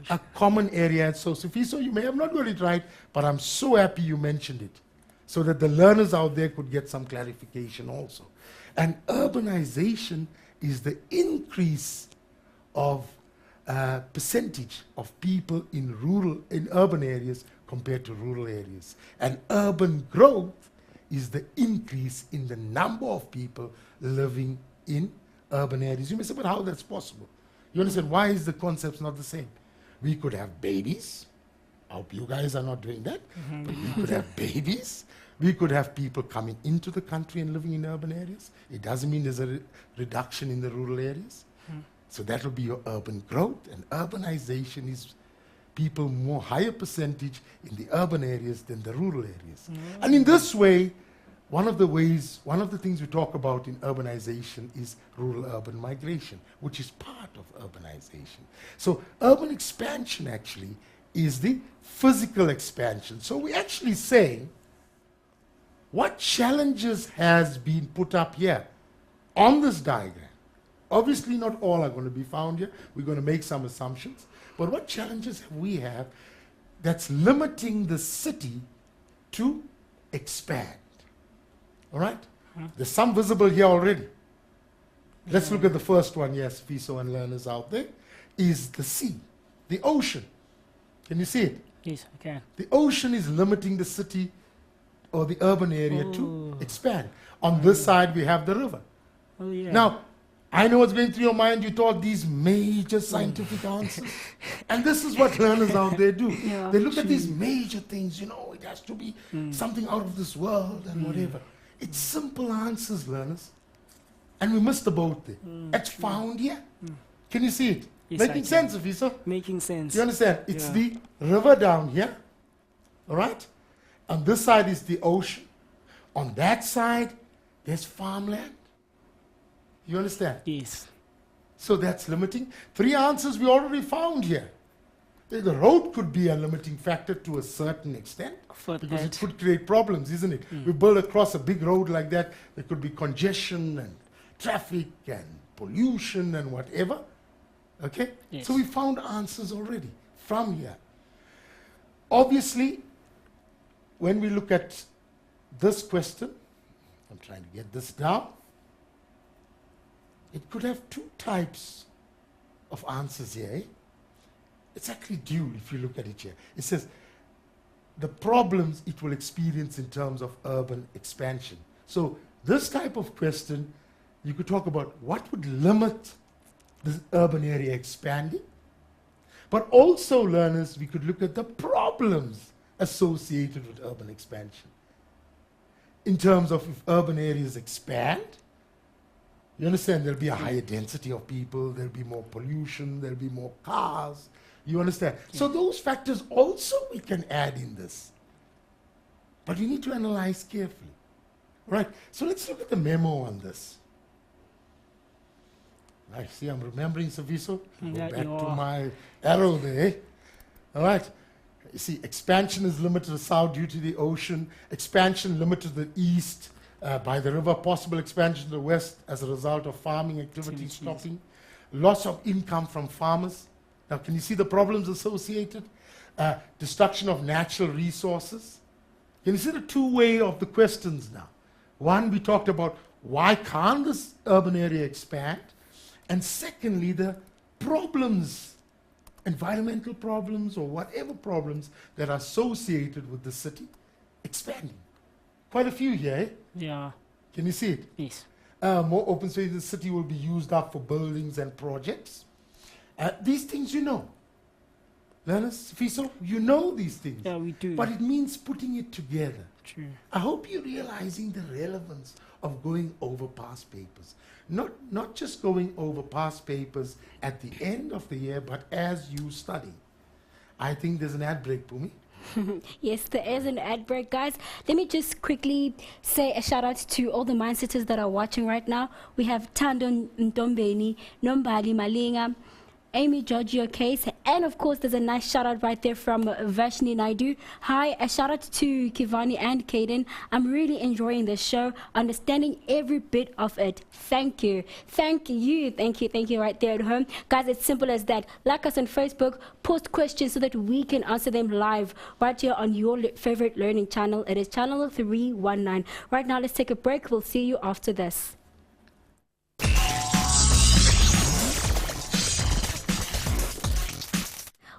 A common area. So, Sifiso, you may have not got it right, but I'm so happy you mentioned it so that the learners out there could get some clarification also. And urbanization is the increase of percentage of people in urban areas compared to rural areas. And urban growth is the increase in the number of people living in urban areas. You may say, but how that's possible? You understand, why is the concept not the same? We could have babies. I hope you guys are not doing that. But we could have babies. We could have people coming into the country and living in urban areas. It doesn't mean there's a reduction in the rural areas. So that will be your urban growth. And urbanization is people more higher percentage in the urban areas than the rural areas. And in this way, one of the things we talk about in urbanization is rural-urban migration, which is part of urbanization. So urban expansion actually is the physical expansion. So we're actually saying, what challenges has been put up here on this diagram? Obviously not all are going to be found here. We're going to make some assumptions. But what challenges we have that's limiting the city to expand? All right? There's some visible here already. Let's look at the first one, yes, FISO and learners out there, is the sea, the ocean. Can you see it? Yes, I can. The ocean is limiting the city or the urban area to expand. On this side, we have the river. Oh, yeah. Now, I know what's going through your mind. You thought these major scientific answers. And this is what learners out there do. Yeah, they look at these major things, you know, it has to be something out of this world and whatever. It's simple answers, learners. And we missed the boat there. It's found here. Can you see it? Yes, Making sense, Afisa? Making sense. You understand? It's the river down here. All right? On this side is the ocean. On that side, there's farmland. You understand? Yes. So that's limiting. 3 answers we already found here. The road could be a limiting factor to a certain extent because it could create problems, isn't it? We build across a big road like that, there could be congestion and traffic and pollution and whatever. Okay? Yes. So we found answers already from here. Obviously, when we look at this question, I'm trying to get this down, it could have 2 types of answers here. Eh? It's actually dual if you look at it here. It says the problems it will experience in terms of urban expansion. So this type of question, you could talk about what would limit the urban area expanding. But also, learners, we could look at the problems associated with urban expansion. In terms of if urban areas expand, you understand, there'll be a higher density of people, there'll be more pollution, there'll be more cars. You understand? Yeah. So those factors also we can add in this. But we need to analyze carefully. Right? So let's look at the memo on this. I see I'm remembering, Saviso. Go back to my arrow there. All right. You see, expansion is limited to the south due to the ocean. Expansion limited to the east by the river. Possible expansion to the west as a result of farming activities stopping. Loss of income from farmers. Now, can you see the problems associated? Destruction of natural resources. Can you see the 2-way of the questions now? One, we talked about why can't this urban area expand? And secondly, the problems, environmental problems or whatever problems that are associated with the city expanding. Quite a few here, eh? Yeah. Can you see it? Yes. More open space in the city will be used up for buildings and projects. These things you know. Learners, Fiso, you know these things. Yeah, we do. But it means putting it together. True. I hope you're realizing the relevance of going over past papers. Not just going over past papers at the end of the year, but as you study. I think there's an ad break, Pumi. Yes, there is an ad break, guys. Let me just quickly say a shout out to all the mindsetters that are watching right now. We have Tando Ntombeni, Nombali Malinga, Amy Giorgio Case, and of course there's a nice shout out right there from Vashni Naidu. Hi, a shout out to Kivani and Kaden. I'm really enjoying this show, understanding every bit of it. Thank you right there at home, guys. It's simple as that. Like us on Facebook, post questions so that we can answer them live right here on your favorite learning channel. It is channel 319. Right now, let's take a break. We'll see you after this.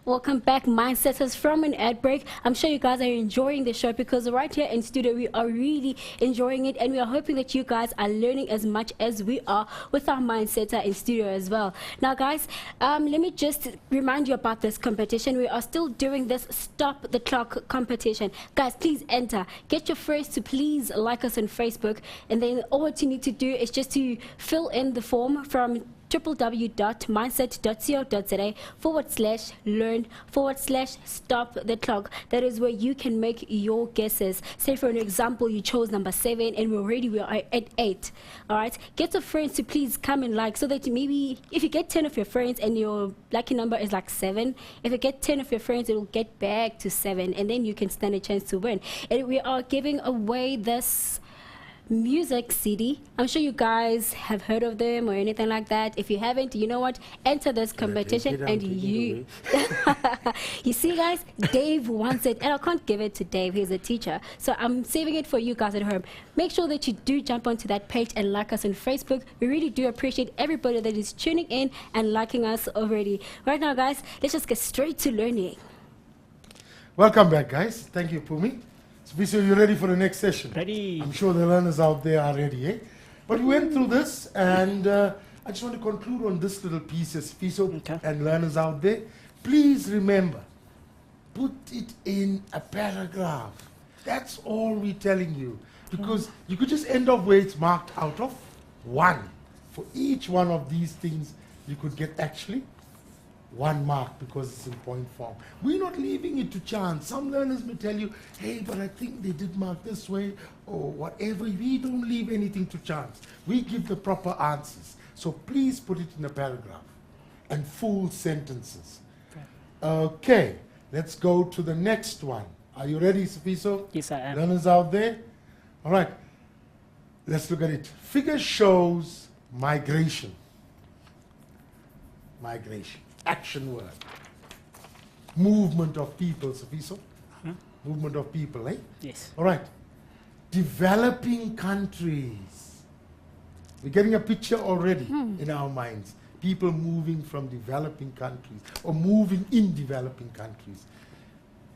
Welcome back, Mindsetters, from an ad break. I'm sure you guys are enjoying the show because right here in studio we are really enjoying it, and we are hoping that you guys are learning as much as we are with our Mindsetter in studio as well. Now guys, let me just remind you about this competition. We are still doing this Stop the Clock competition. Guys, please enter. Get your friends to please like us on Facebook, and then all what you need to do is just to fill in the form from www.mindset.co.za/learn/stop the clock. That is where you can make your guesses. Say for an example, you chose number 7 and we are at 8. All right, get your friends to please come and like, so that maybe if you get 10 of your friends and your lucky number is like 7, if you get 10 of your friends, it will get back to 7, and then you can stand a chance to win. And we are giving away this music CD. I'm sure you guys have heard of them or anything like that. If you haven't, you know what, enter this competition and you you see guys, Dave wants it and I can't give it to Dave, he's a teacher, so I'm saving it for you guys at home. Make sure that you do jump onto that page and like us on Facebook. We really do appreciate everybody that is tuning in and liking us already. Right now guys, let's just get straight to learning. Welcome back, guys. Thank you, Pumi. So you ready for the next session? Ready. I'm sure the learners out there are ready, eh? But we went through this, and I just want to conclude on this little piece, Fiso and learners out there. Please remember, put it in a paragraph. That's all we're telling you. Because you could just end up where it's marked out of 1. For each one of these things, you could get actually 1 mark because it's in point form. We're not leaving it to chance. Some learners may tell you, hey, but I think they did mark this way or whatever. We don't leave anything to chance. We give the proper answers. So please put it in a paragraph and full sentences. Okay, let's go to the next one. Are you ready, Safiso? Yes, I am. Learners out there? All right, let's look at it. Figure shows migration. Migration. Action word. Movement of people, Safiso. Movement of people, eh? Yes. All right. Developing countries. We're getting a picture already in our minds. People moving from developing countries or moving in developing countries.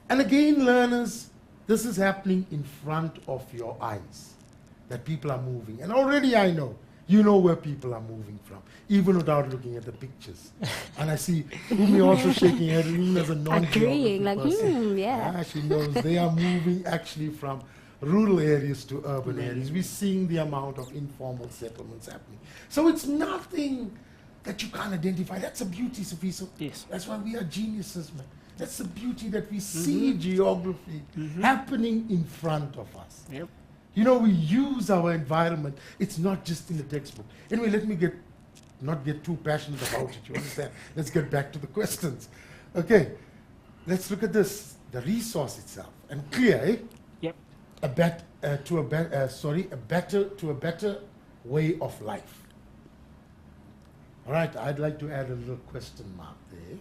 And again, learners, this is happening in front of your eyes, that people are moving. And already I know, you know where people are moving from, even without looking at the pictures. And I see Umi also shaking her head as a non-geography person. Yeah. She knows they are moving actually from rural areas to urban areas. We're seeing the amount of informal settlements happening. So it's nothing that you can't identify. That's a beauty, Safiso. Yes. That's why we are geniuses, man. That's the beauty that we see geography happening in front of us. Yep. You know, we use our environment. It's not just in the textbook. Anyway, let me not get too passionate about it. You understand? Let's get back to the questions. Okay, let's look at this. The resource itself. And clear, eh? Yep. A better way of life. All right, I'd like to add a little question mark there.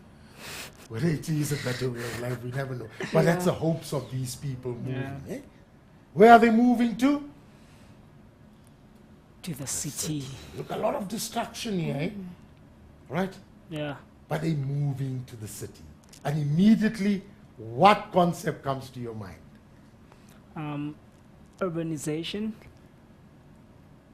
Whether it is a better way of life, we never know. But that's the hopes of these people moving, eh? Where are they moving to? To the city. Look, a lot of destruction here, eh? Right? Yeah. But they're moving to the city. And immediately, what concept comes to your mind? Urbanization.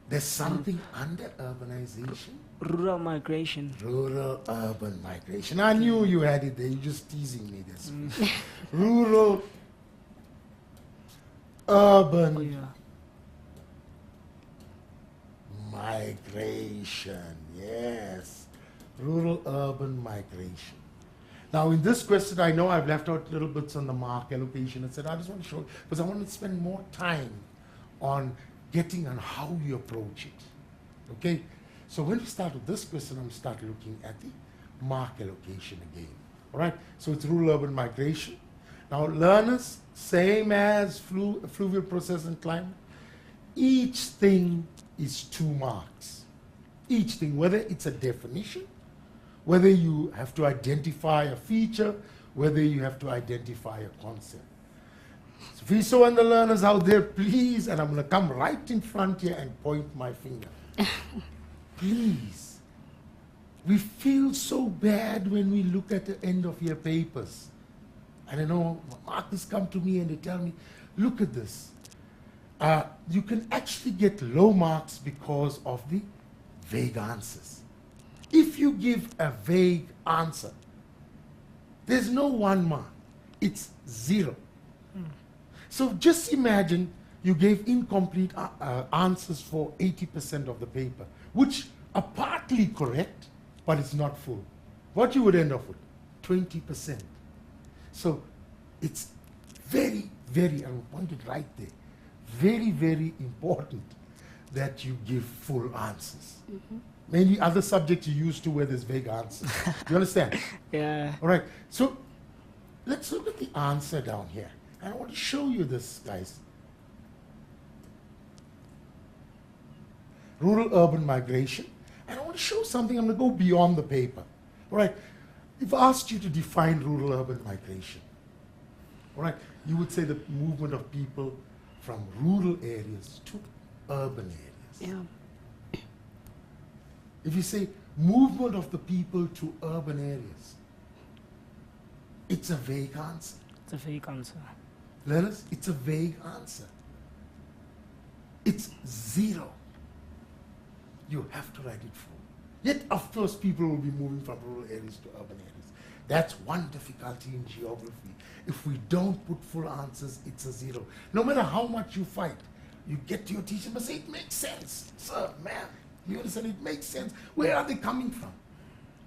There's something under urbanization. Rural migration. Rural-urban migration. I knew you had it there. You're just teasing me this. Rural urban Oh, yeah. migration. Yes. Rural urban migration. Now, in this question, I know I've left out little bits on the mark allocation and said, I just want to show, because I want to spend more time on getting on how you approach it. Okay? So when we start with this question, I'm going to start looking at the mark allocation again. All right? So it's rural urban migration. Now, learners, same as fluvial process and climate, each thing is 2 marks. Each thing, whether it's a definition, whether you have to identify a feature, whether you have to identify a concept. So if you and the learners out there, please, and I'm going to come right in front here and point my finger. Please. We feel so bad when we look at the end of year papers. And I know markers come to me and they tell me, look at this. You can actually get low marks because of the vague answers. If you give a vague answer, there's no 1 mark. It's 0. So just imagine you gave incomplete answers for 80% of the paper, which are partly correct, but it's not full. What you would end up with? 20%. So it's very, very, I'm pointed right there, very, very important that you give full answers. Many other subjects you use to where there's vague answers. Do you understand? Yeah. All right. So let's look at the answer down here. And I want to show you this, guys. Rural urban migration. And I want to show something. I'm going to go beyond the paper. All right. If I asked you to define rural urban migration, all right, you would say the movement of people from rural areas to urban areas. Yeah. If you say movement of the people to urban areas, it's a vague answer. It's a fake answer. Learners, it's a vague answer. It's 0. You have to write it full. Yet, of course, people will be moving from rural areas to urban areas. That's one difficulty in geography. If we don't put full answers, it's a 0. No matter how much you fight, you get to your teacher and say, it makes sense. Sir, ma'am, you understand? It makes sense. Where are they coming from?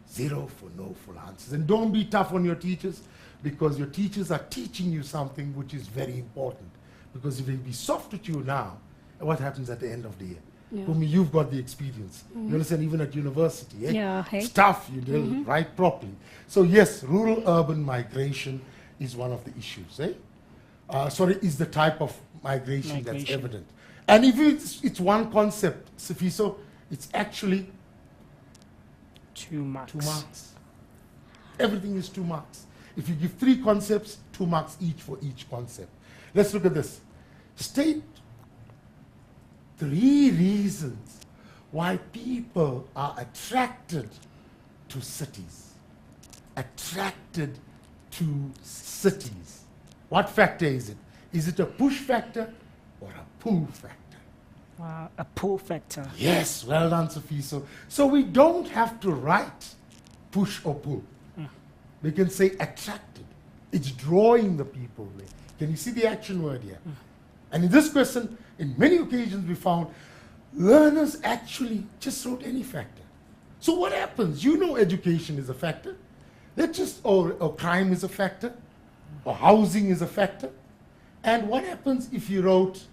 0 for no full answers. And don't be tough on your teachers, because your teachers are teaching you something which is very important. Because if they be soft with you now, what happens at the end of the year? Yeah. For me, you've got the experience. You understand, even at university. Eh? Yeah, hey. It's tough, you didn't write properly. So yes, rural-urban migration is one of the issues. Is the type of migration that's evident. And if it's one concept, Sifiso, it's actually 2 marks. 2 marks. Everything is 2 marks. If you give 3 concepts, 2 marks each for each concept. Let's look at this. State 3 reasons why people are attracted to cities. Attracted to cities. What factor is it? Is it a push factor or a pull factor? A pull factor. Yes, well done, Sophie. So we don't have to write push or pull. We can say attracted. It's drawing the people there. Can you see the action word here? And in this question, in many occasions we found learners actually just wrote any factor. So what happens? You know education is a factor. Or crime is a factor. Or housing is a factor. And what happens if you wrote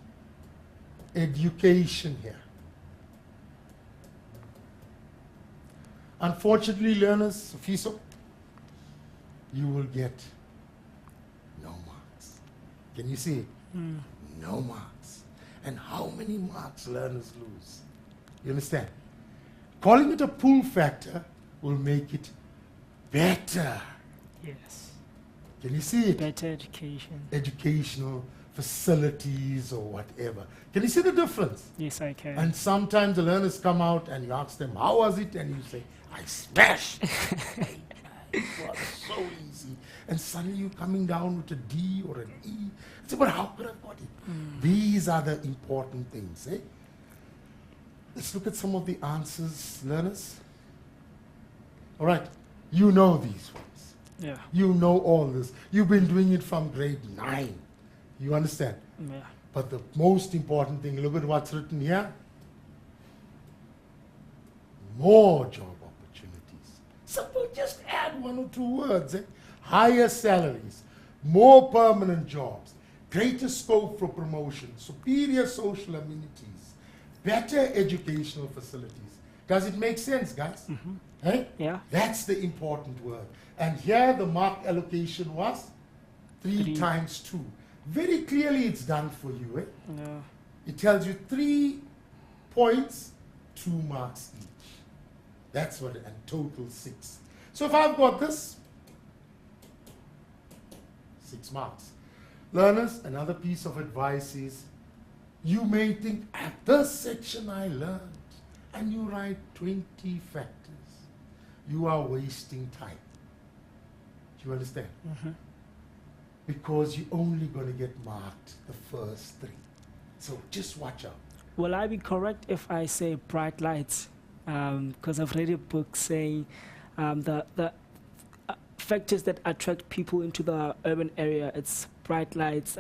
education here? Unfortunately, learners, Sofiso, you will get no marks. Can you see it? No marks. And how many marks learners lose? You understand? Calling it a pull factor will make it better. Yes. Can you see it? Better education. Educational facilities or whatever. Can you see the difference? Yes, I can. And sometimes the learners come out and you ask them, how was it? And you say, I smashed. It was so easy. And suddenly you're coming down with a D or an E. I say, but how could I have got it? These are the important things. Eh? Let's look at some of the answers, learners. All right. You know these ones. Yeah. You know all this. You've been doing it from grade 9. You understand? Yeah. But the most important thing, look at what's written here. More job opportunities. Simple, just add 1 or 2 words. Higher salaries, more permanent jobs, greater scope for promotion, superior social amenities, better educational facilities. Does it make sense, guys? Eh? Yeah. That's the important word. And here the mark allocation was 3 times 2. Very clearly it's done for you. Eh? Yeah. It tells you 3 points, 2 marks each. That's what, and total 6. So if I've got this, 6 marks. Learners, another piece of advice is, you may think, at this section I learned, and you write 20 factors. You are wasting time. Do you understand? Because you're only going to get marked the first 3. So just watch out. Will I be correct if I say bright lights? Because I've read a book saying the factors that attract people into the urban area, it's bright lights,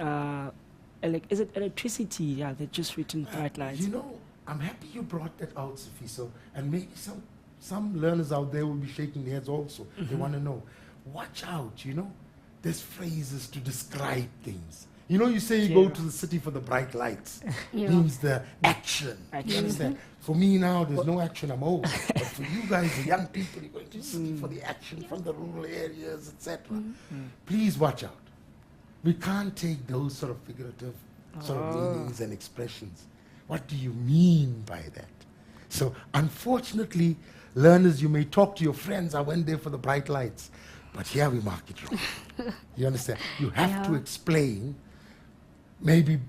is it electricity? Yeah, they're just written bright lights. You know, I'm happy you brought that out, Sophie. So, and maybe some learners out there will be shaking their heads also. They want to know. Watch out, you know. There's phrases to describe things. You know, you say you go to the city for the bright lights. Means the action. You understand? For me now, there's no action. I'm old. But for you guys, the young people, you're going to the city for the action from the rural areas, etc. Please watch out. We can't take those sort of figurative sort of meanings and expressions. What do you mean by that? So, unfortunately, learners, you may talk to your friends, I went there for the bright lights. But here we mark it wrong. You understand? You have to explain, maybe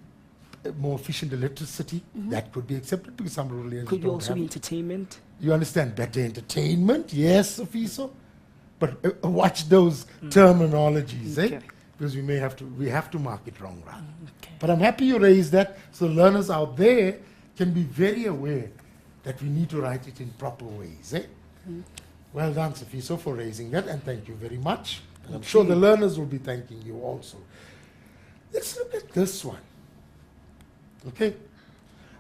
more efficient electricity. That could be accepted because some rural areas Could don't also have be it. entertainment? You understand? Better entertainment, yes, Sofiso. But watch those terminologies, eh? Because we have to mark it wrong, right? But I'm happy you raised that, so learners out there can be very aware that we need to write it in proper ways, eh? Well done, Sofiso, for raising that, and thank you very much. And I'm sure the learners will be thanking you also. Let's look at this one. Okay?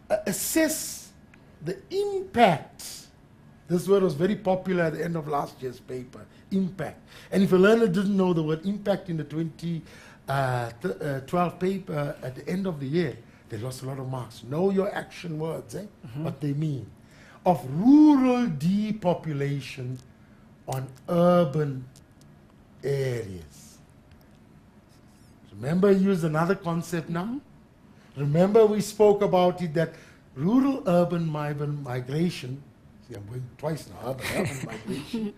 Assess the impact. This word was very popular at the end of last year's paper, impact. And if a learner didn't know the word impact in the 2012 paper at the end of the year, they lost a lot of marks. Know your action words, eh? What they mean. Of rural depopulation on urban areas. Remember, use another concept now. Remember, we spoke about it that rural-urban migration, see, I'm going twice now, urban migration,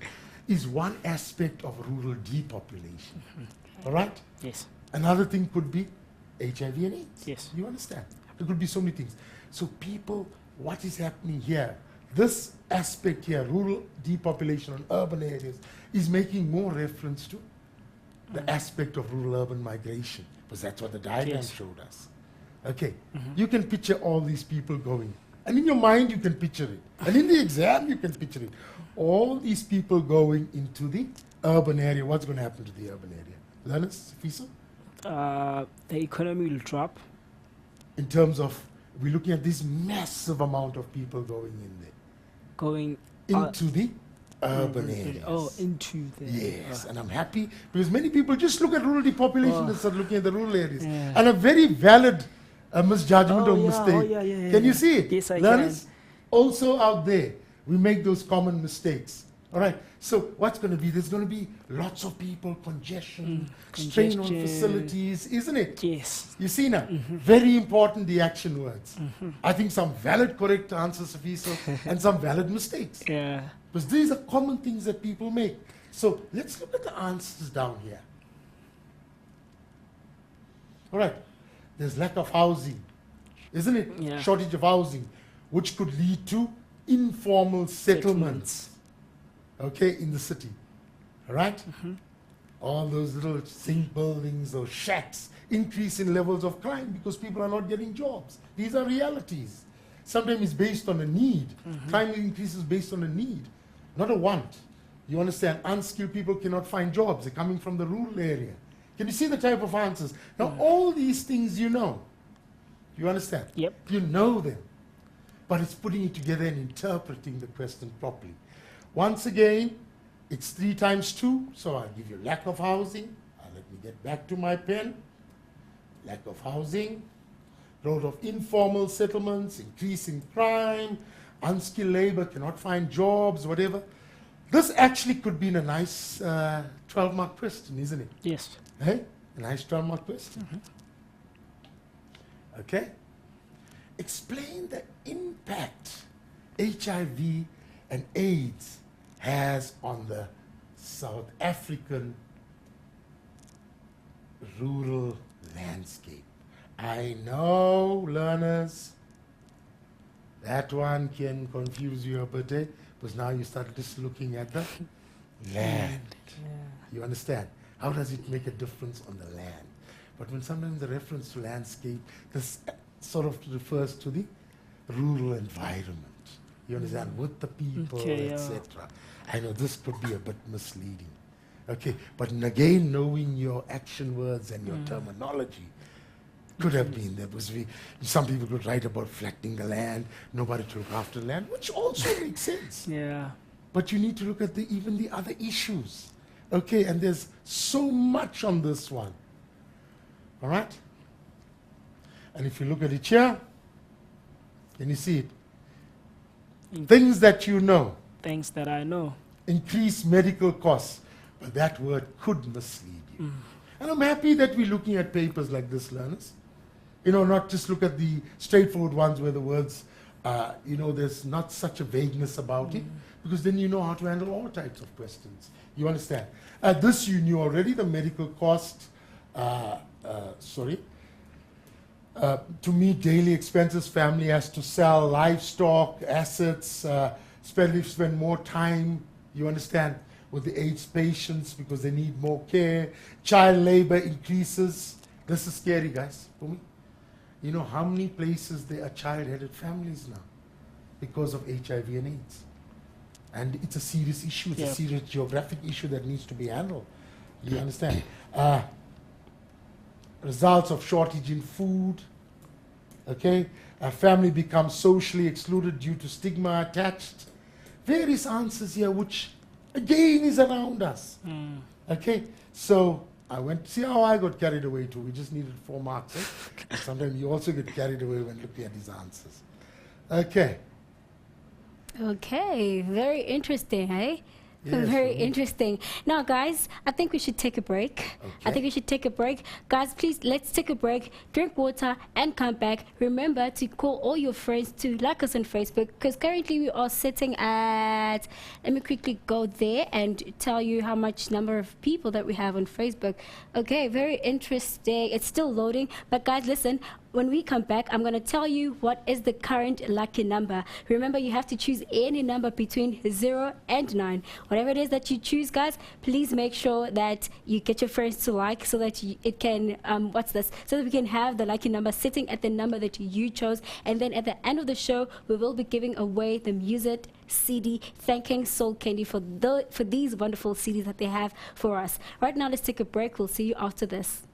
is one aspect of rural depopulation. All right? Yes. Another thing could be HIV and AIDS. Yes. You understand? There could be so many things. So people, what is happening here? This aspect here, rural depopulation on urban areas, is making more reference to the aspect of rural-urban migration, because that's what the diagram showed us. Okay, you can picture all these people going. And in your mind, you can picture it. And in the exam, you can picture it. All these people going into the urban area. What's going to happen to the urban area? Learners, Fisa? The economy will drop. In terms of, we're looking at this massive amount of people going in there. Going into the urban areas. Oh, into the... Yes, and I'm happy because many people just look at rural depopulation and start looking at the rural areas. Yeah. And a very valid misjudgment or mistake. Can you see it? Yes, I Learners, can. also out there, we make those common mistakes. All right, so what's going to be? There's going to be lots of people, congestion, strain on facilities, isn't it? Yes. You see now, very important, the action words. I think some valid, correct answers, Safiso, and some valid mistakes. Yeah. Because these are common things that people make. So let's look at the answers down here. All right, there's lack of housing, isn't it? Yeah. Shortage of housing, which could lead to informal settlements. Okay, in the city, all right? All those little zinc buildings, those shacks, increase in levels of crime because people are not getting jobs. These are realities. Sometimes it's based on a need. Crime increases based on a need, not a want. You understand? Unskilled people cannot find jobs. They're coming from the rural area. Can you see the type of answers? Now, all these things you know. You understand? Yep. You know them. But it's putting it together and interpreting the question properly. Once again, it's 3 times 2, so I'll give you lack of housing. Let me get back to my pen. Lack of housing, growth of informal settlements, increase in crime, unskilled labor cannot find jobs, whatever. This actually could be a nice 12-mark question, isn't it? Yes. Hey? A nice 12-mark question. Okay? Explain the impact HIV and AIDS has on the South African rural landscape. I know, learners, that one can confuse you a bit, eh? Because now you start just looking at the land. You understand? How does it make a difference on the land? But when sometimes the reference to landscape, this sort of refers to the rural environment. You understand? With the people, etc. I know this could be a bit misleading. Okay, but again, knowing your action words and your terminology could have been there, because some people could write about flattening the land, nobody to look after the land, which also makes sense. Yeah. But you need to look at even the other issues. Okay, and there's so much on this one. All right? And if you look at it here, can you see it? Things that you know. Things that I know. Increase medical costs. But that word could mislead you. And I'm happy that we're looking at papers like this, learners. You know, not just look at the straightforward ones where the words, you know, there's not such a vagueness about it, because then you know how to handle all types of questions. You understand? This you knew already, the medical cost, to meet daily expenses, family has to sell livestock, assets, spend more time, you understand, with the AIDS patients because they need more care. Child labor increases. This is scary, guys, for me. You know how many places there are child-headed families now because of HIV and AIDS? And it's a serious issue. It's a serious geographic issue that needs to be handled. You understand? Results of shortage in food. Okay? A family becomes socially excluded due to stigma attached. Various answers here which again is around us. Okay? So I went, see how I got carried away too. We just needed 4 marks. Eh? Sometimes you also get carried away when looking at these answers. Okay. Okay, very interesting, hey? Yes, Very interesting. Now, guys, I think we should take a break. I think we should take a break. Guys, please, let's take a break, drink water, and come back. Remember to call all your friends to like us on Facebook, because currently we are sitting at, let me quickly go there and tell you how much number of people that we have on Facebook. Okay, very interesting. It's still loading. But guys, listen. When we come back, I'm going to tell you what is the current lucky number. Remember, you have to choose any number between 0 and 9. Whatever it is that you choose, guys, please make sure that you get your friends to like so that it can, so that we can have the lucky number sitting at the number that you chose. And then at the end of the show, we will be giving away the music CD, thanking Soul Candy for these wonderful CDs that they have for us. Right now, let's take a break. We'll see you after this.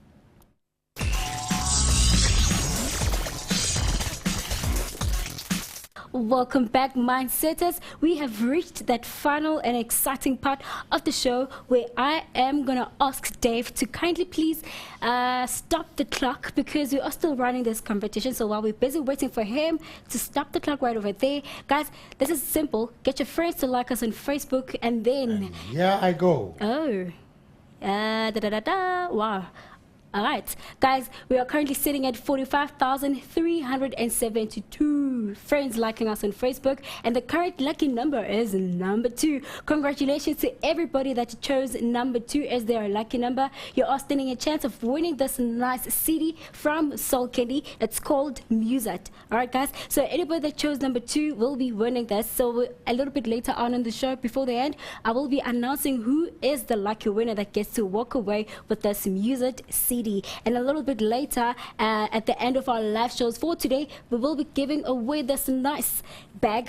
Welcome back, Mindsetters. We have reached that final and exciting part of the show where I am going to ask Dave to kindly please stop the clock, because we are still running this competition. So while we're busy waiting for him to stop the clock right over there, guys, this is simple. Get your friends to like us on Facebook, and then... Yeah, I go. Oh. Wow. All right, guys, we are currently sitting at 45,372 friends liking us on Facebook, and the current lucky number is number 2. Congratulations to everybody that chose number 2 as their lucky number. You are standing a chance of winning this nice CD from Soul Candy. It's called Music. All right, guys, so anybody that chose number 2 will be winning this. So a little bit later on in the show, before the end, I will be announcing who is the lucky winner that gets to walk away with this Music CD. CD. And a little bit later, at the end of our live shows for today, we will be giving away this nice bag.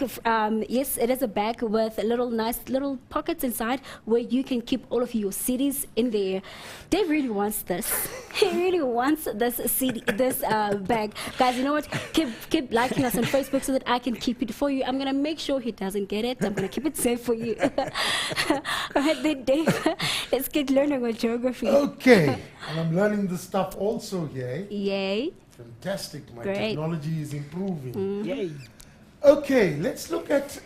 Yes, it is a bag with nice little pockets inside where you can keep all of your CDs in there. Dave really wants this. He really wants this CD, this bag. Guys, you know what? Keep liking us on Facebook so that I can keep it for you. I'm gonna make sure he doesn't get it. I'm gonna keep it safe for you. All right, then, Dave. Let's get learning with geography. Okay, and I'm learning this stuff also here. Yay! Fantastic. My Great. technology is improving. Yay. Okay, let's look at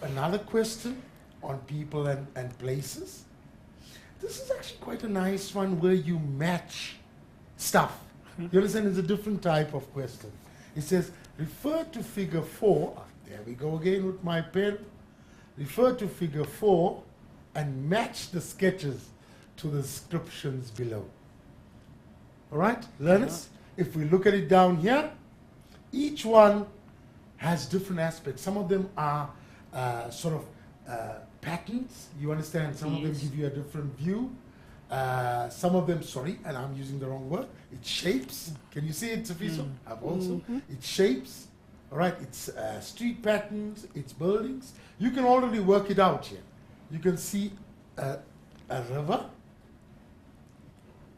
another question on people and places. This is actually quite a nice one where you match stuff. You understand? It's a different type of question. It says, refer to figure 4. There we go again with my pen. Refer to figure 4 and match the sketches to the descriptions below. All right, learners? If we look at it down here, each one has different aspects. Some of them are sort of patterns. You understand? Some of them give you a different view. Some of them, sorry, and I'm using the wrong word, it's shapes. Can you see it, Safiso? I've also. It's shapes. All right, it's street patterns, it's buildings. You can already work it out here. You can see a river,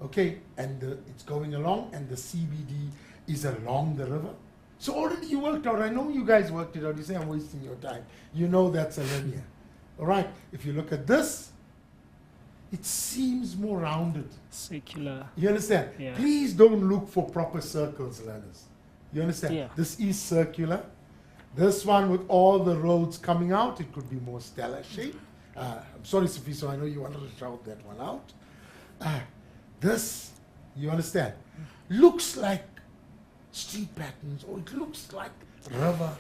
okay, and it's going along, and the CBD is along the river. So already you worked out. I know you guys worked it out. You say I'm wasting your time. You know that's a linear. All right, if you look at this, it seems more rounded. Circular. You understand? Yeah. Please don't look for proper circles, learners. You understand? Yeah. This is circular. This one with all the roads coming out, it could be more stellar shape. I'm sorry, Sophie, so I know you wanted to shout that one out. This, you understand, looks like street patterns, or it looks like river.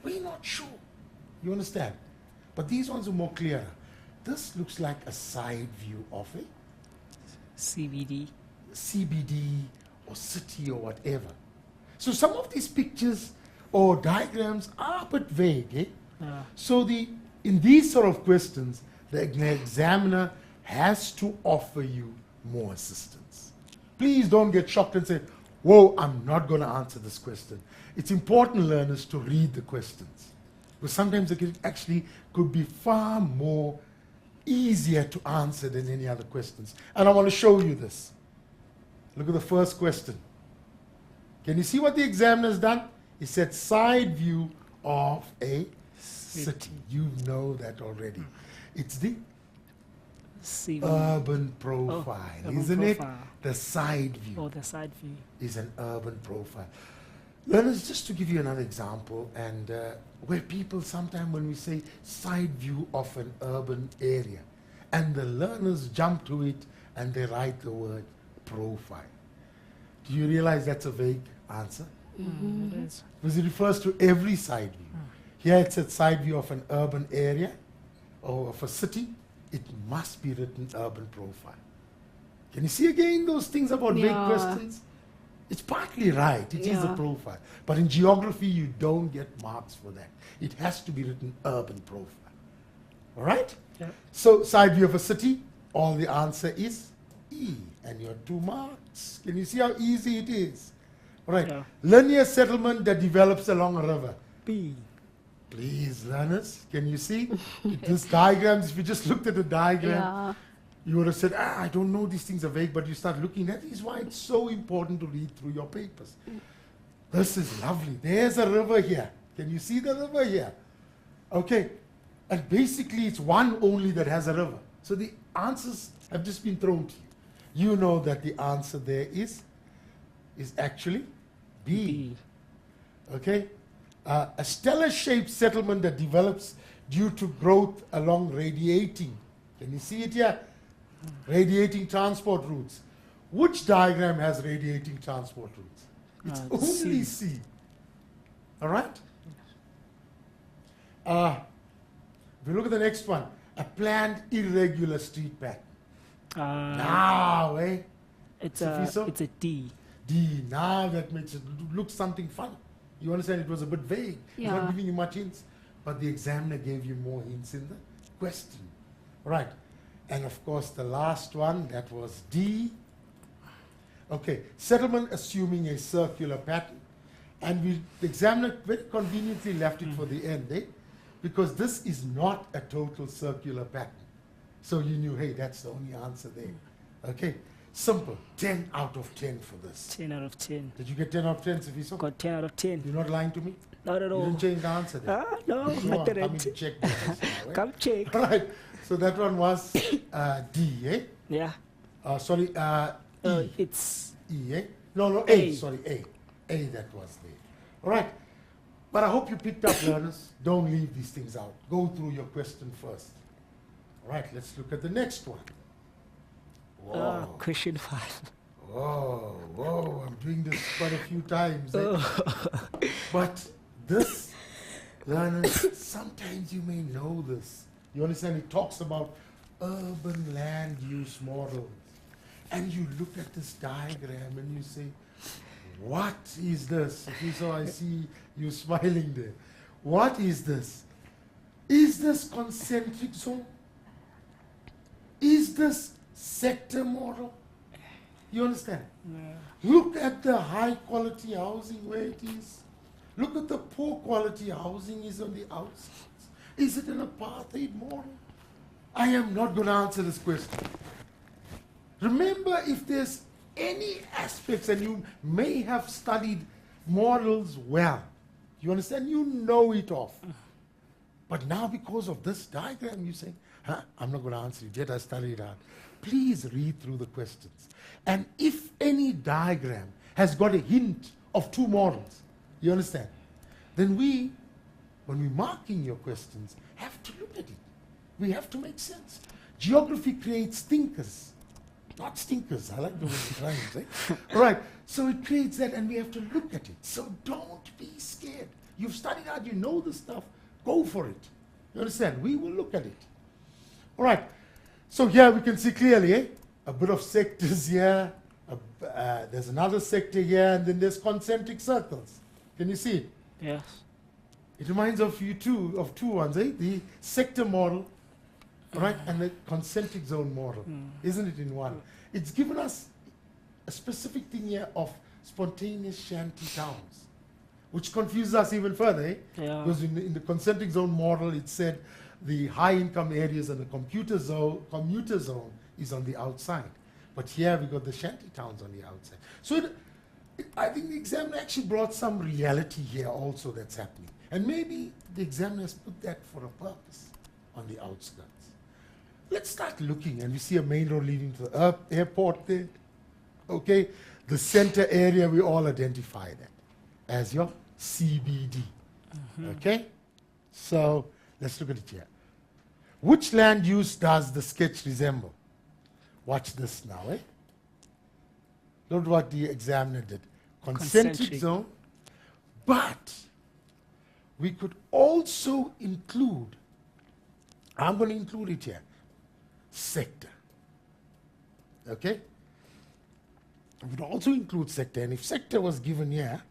We're not sure. You understand? But these ones are more clearer. This looks like a side view of a CBD. CBD or city or whatever. So some of these pictures or diagrams are a bit vague. So in these sort of questions, the examiner has to offer you more assistance. Please don't get shocked and say, whoa, I'm not going to answer this question. It's important, learners, to read the questions. Because sometimes it actually could be far more easier to answer than any other questions. And I want to show you this. Look at the first question. Can you see what the examiner has done? He said side view of a city. You know that already. It's the urban profile, isn't it? The side view. Oh, the side view is an urban profile. Learners, just to give you another example, and where people sometimes when we say side view of an urban area, and the learners jump to it and they write the word profile. Do you realize that's a vague answer? It is. Because it refers to every side view. Here it's a side view of an urban area or of a city. It must be written urban profile. Can you see again those things about vague questions? It's partly right. It is a profile. But in geography, you don't get marks for that. It has to be written urban profile. All right? Yeah. So side view of a city, all the answer is E. And your 2 marks. Can you see how easy it is? All right. Yeah. Linear settlement that develops along a river. B. Please, learners, can you see? This diagrams, if you just looked at the diagram, you would have said, I don't know, these things are vague, but you start looking at it. This is why it's so important to read through your papers. This is lovely. There's a river here. Can you see the river here? Okay. And basically, it's one only that has a river. So the answers have just been thrown to you. You know that the answer there is actually B. Okay? A stellar-shaped settlement that develops due to growth along radiating. Can you see it here? Radiating transport routes. Which diagram has radiating transport routes? It's only C. All right? If we look at the next one, a planned irregular street pattern. Now, eh? It's a D. D. Now that makes it look something fun. You understand? It was a bit vague. It's not giving you much hints, but the examiner gave you more hints in the question. Right. And of course, the last one, that was D. Okay, settlement assuming a circular pattern. And the examiner very conveniently left it for the end, eh? Because this is not a total circular pattern. So you knew, hey, that's the only answer there. Okay, simple, 10 out of 10 for this. 10 out of 10. Did you get 10 out of 10, Sifiso? Got 10 out of 10. You're not lying to me? Not at You all. didn't change the answer there. No, So I I'm coming didn't. to check this now, eh? Come check. All right, so that one was D, eh? Yeah. Sorry, E. It's E, eh? No, A. A. Sorry, A. A that was there. All right. But I hope you picked up, learners. Don't leave these things out. Go through your question first. All right, let's look at the next one. Whoa. question 5. Whoa. I'm doing this quite a few times. Eh? But this, learners, sometimes you may know this. You understand? It talks about urban land use models. And you look at this diagram and you say, what is this? Okay, so I see you smiling there. What is this? Is this concentric zone? Is this sector model? You understand? Yeah. Look at the high quality housing where it is. Look at the poor quality housing is on the outskirts. Is it an apartheid model? I am not going to answer this question. Remember, if there's any aspects, and you may have studied models well, you understand? You know it off. But now because of this diagram, you say, I'm not going to answer it yet, I studied hard. Please read through the questions. And if any diagram has got a hint of two models, you understand? Then we, when we're marking your questions, have to look at it. We have to make sense. Geography creates thinkers, not stinkers. I like the way it rhymes, eh? All right, so it creates that, and we have to look at it. So don't be scared. You've studied hard, you know the stuff. Go for it. You understand? We will look at it. All right, so here we can see clearly, eh? A bit of sectors here. There's another sector here, and then there's concentric circles. Can you see it? Yes. It reminds of two ones, eh? The sector model, right, and the concentric zone model, isn't it in one? It's given us a specific thing here of spontaneous shanty towns, which confuses us even further, eh? Yeah. Because in the concentric zone model, it said the high income areas and the commuter zone is on the outside. But here we got the shanty towns on the outside. So I think the examiner actually brought some reality here also that's happening. And maybe the examiner has put that for a purpose on the outskirts. Let's start looking, and we see a main road leading to the airport there. Okay, the center area, we all identify that as your CBD. Okay, so let's look at it here. Which land use does the sketch resemble? Watch this now, eh? Look what the examiner did. Concentric zone, but we could also include, I'm going to include it here, sector. Okay? We would also include sector, and if sector was given here,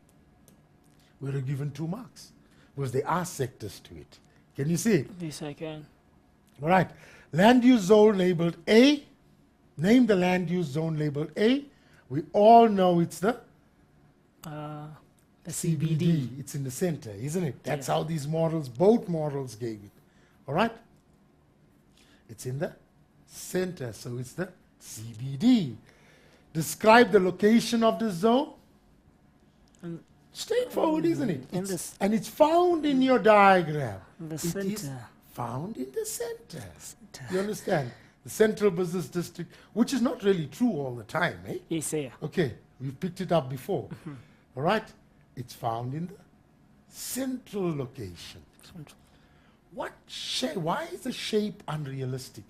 we would have given 2 marks, because there are sectors to it. Can you see it? Yes, I can. All right. Land use zone labeled A. Name the land use zone labeled A. We all know it's the CBD. It's in the center, isn't it? That's how these models, both models gave it. All right? It's in the center, so it's the CBD. Describe the location of the zone. And Straightforward, isn't it? in It's, this- and it's found in your diagram. the It is center. found in the center. You understand? The central business district, which is not really true all the time, eh? Yes, sir. Okay, we've picked it up before. All right? It's found in the central location. What shape? Why is the shape unrealistic?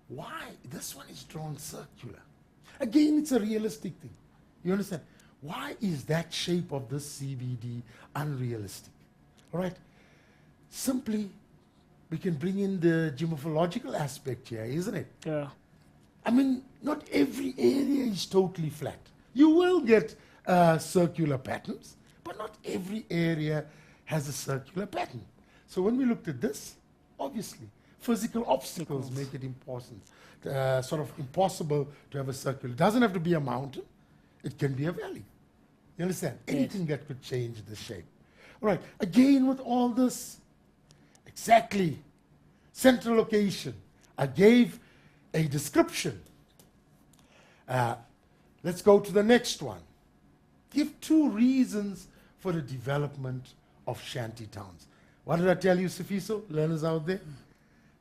Why? This one is drawn circular. Again, it's a realistic thing. You understand? Why is that shape of this CBD unrealistic? All right? Simply, we can bring in the geomorphological aspect here, isn't it? Yeah. I mean, not every area is totally flat. You will get circular patterns, but not every area has a circular pattern. So when we looked at this, obviously, physical obstacles make it important, sort of impossible to have a circle. It doesn't have to be a mountain. It can be a valley. You understand? Anything that could change the shape. All right. Again, with all this, exactly, central location. I gave a description. Let's go to the next one. Give 2 reasons for the development of shanty towns. What did I tell you, Sifiso, learners out there?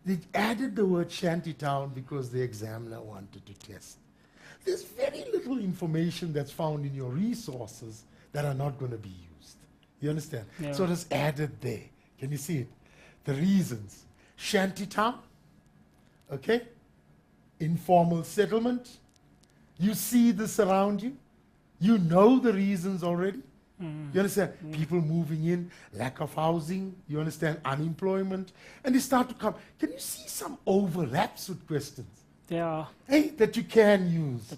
They added the word shanty town because the examiner wanted to test. There's very little information that's found in your resources that are not going to be used. You understand? Yeah. So it's added there. Can you see it? The reasons. Shanty town, okay? Informal settlement. You see this around you. You know the reasons already. You understand? People moving in, lack of housing, you understand, unemployment, and they start to come. Can you see some overlaps with questions? Yeah. Hey, that you can use.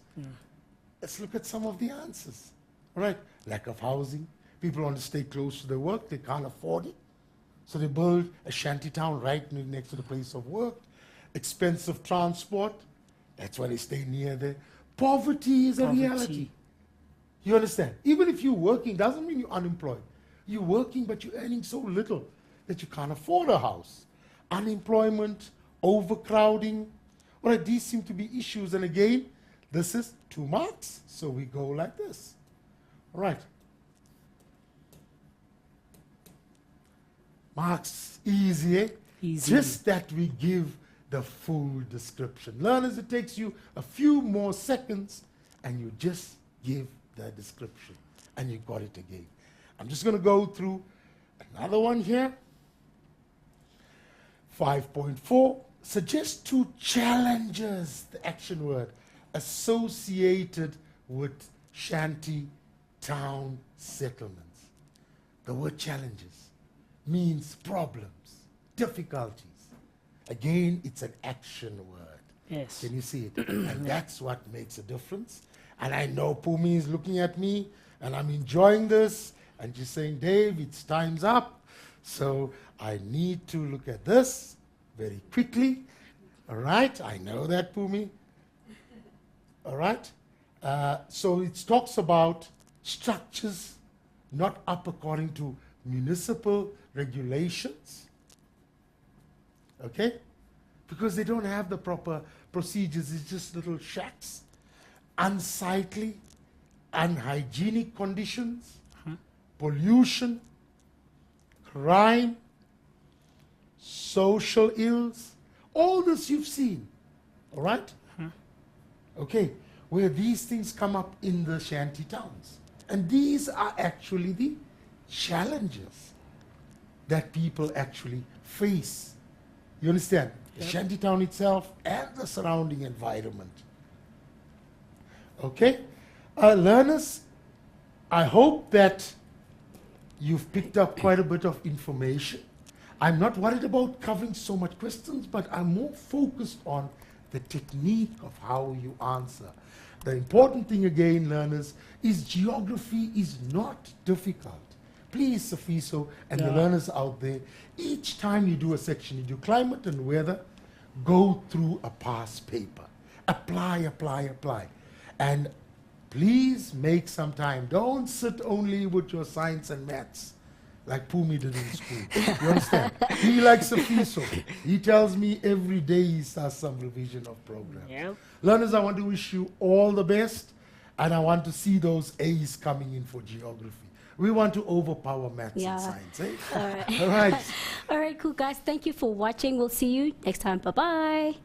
Let's look at some of the answers. All right, lack of housing. People want to stay close to their work. They can't afford it. So they build a shanty town right next to the place of work. Expensive transport. That's why they stay near there. Poverty is a reality. You understand? Even if you're working, doesn't mean you're unemployed. You're working, but you're earning so little that you can't afford a house. Unemployment, overcrowding. All right, these seem to be issues. And again, this is 2 marks. So we go like this. All right. Marks, easy, eh? Easy. Just that we give the full description. Learners, it takes you a few more seconds and you just give the description and you got it again. I'm just going to go through another one here. 5.4, suggest 2 challenges, the action word, associated with shanty town settlements. The word challenges means problems, difficulties. Again, it's an action word. Yes. Can you see it? And that's what makes a difference. And I know Pumi is looking at me, and I'm enjoying this, and she's saying, Dave, it's time's up. So I need to look at this very quickly. All right? I know that, Pumi. All right? So it talks about structures not up according to municipal regulations. Okay? Because they don't have the proper procedures. It's just little shacks. Unsightly, unhygienic conditions, pollution, crime, social ills. All this you've seen. All right? Okay. Where these things come up in the shanty towns. And these are actually the challenges that people actually face. You understand? The shanty town itself and the surrounding environment. Okay? Learners, I hope that you've picked up quite a bit of information. I'm not worried about covering so much questions, but I'm more focused on the technique of how you answer. The important thing again, learners, is geography is not difficult. Please, Safiso and the learners out there, each time you do a section, you do climate and weather, go through a past paper. Apply, apply, apply. And please make some time. Don't sit only with your science and maths like Pumi did in school. You understand? He likes Safiso. He tells me every day he starts some revision of programs. Yep. Learners, I want to wish you all the best, and I want to see those A's coming in for geography. We want to overpower maths and science, eh? All right. All right. All right, cool, guys. Thank you for watching. We'll see you next time. Bye-bye.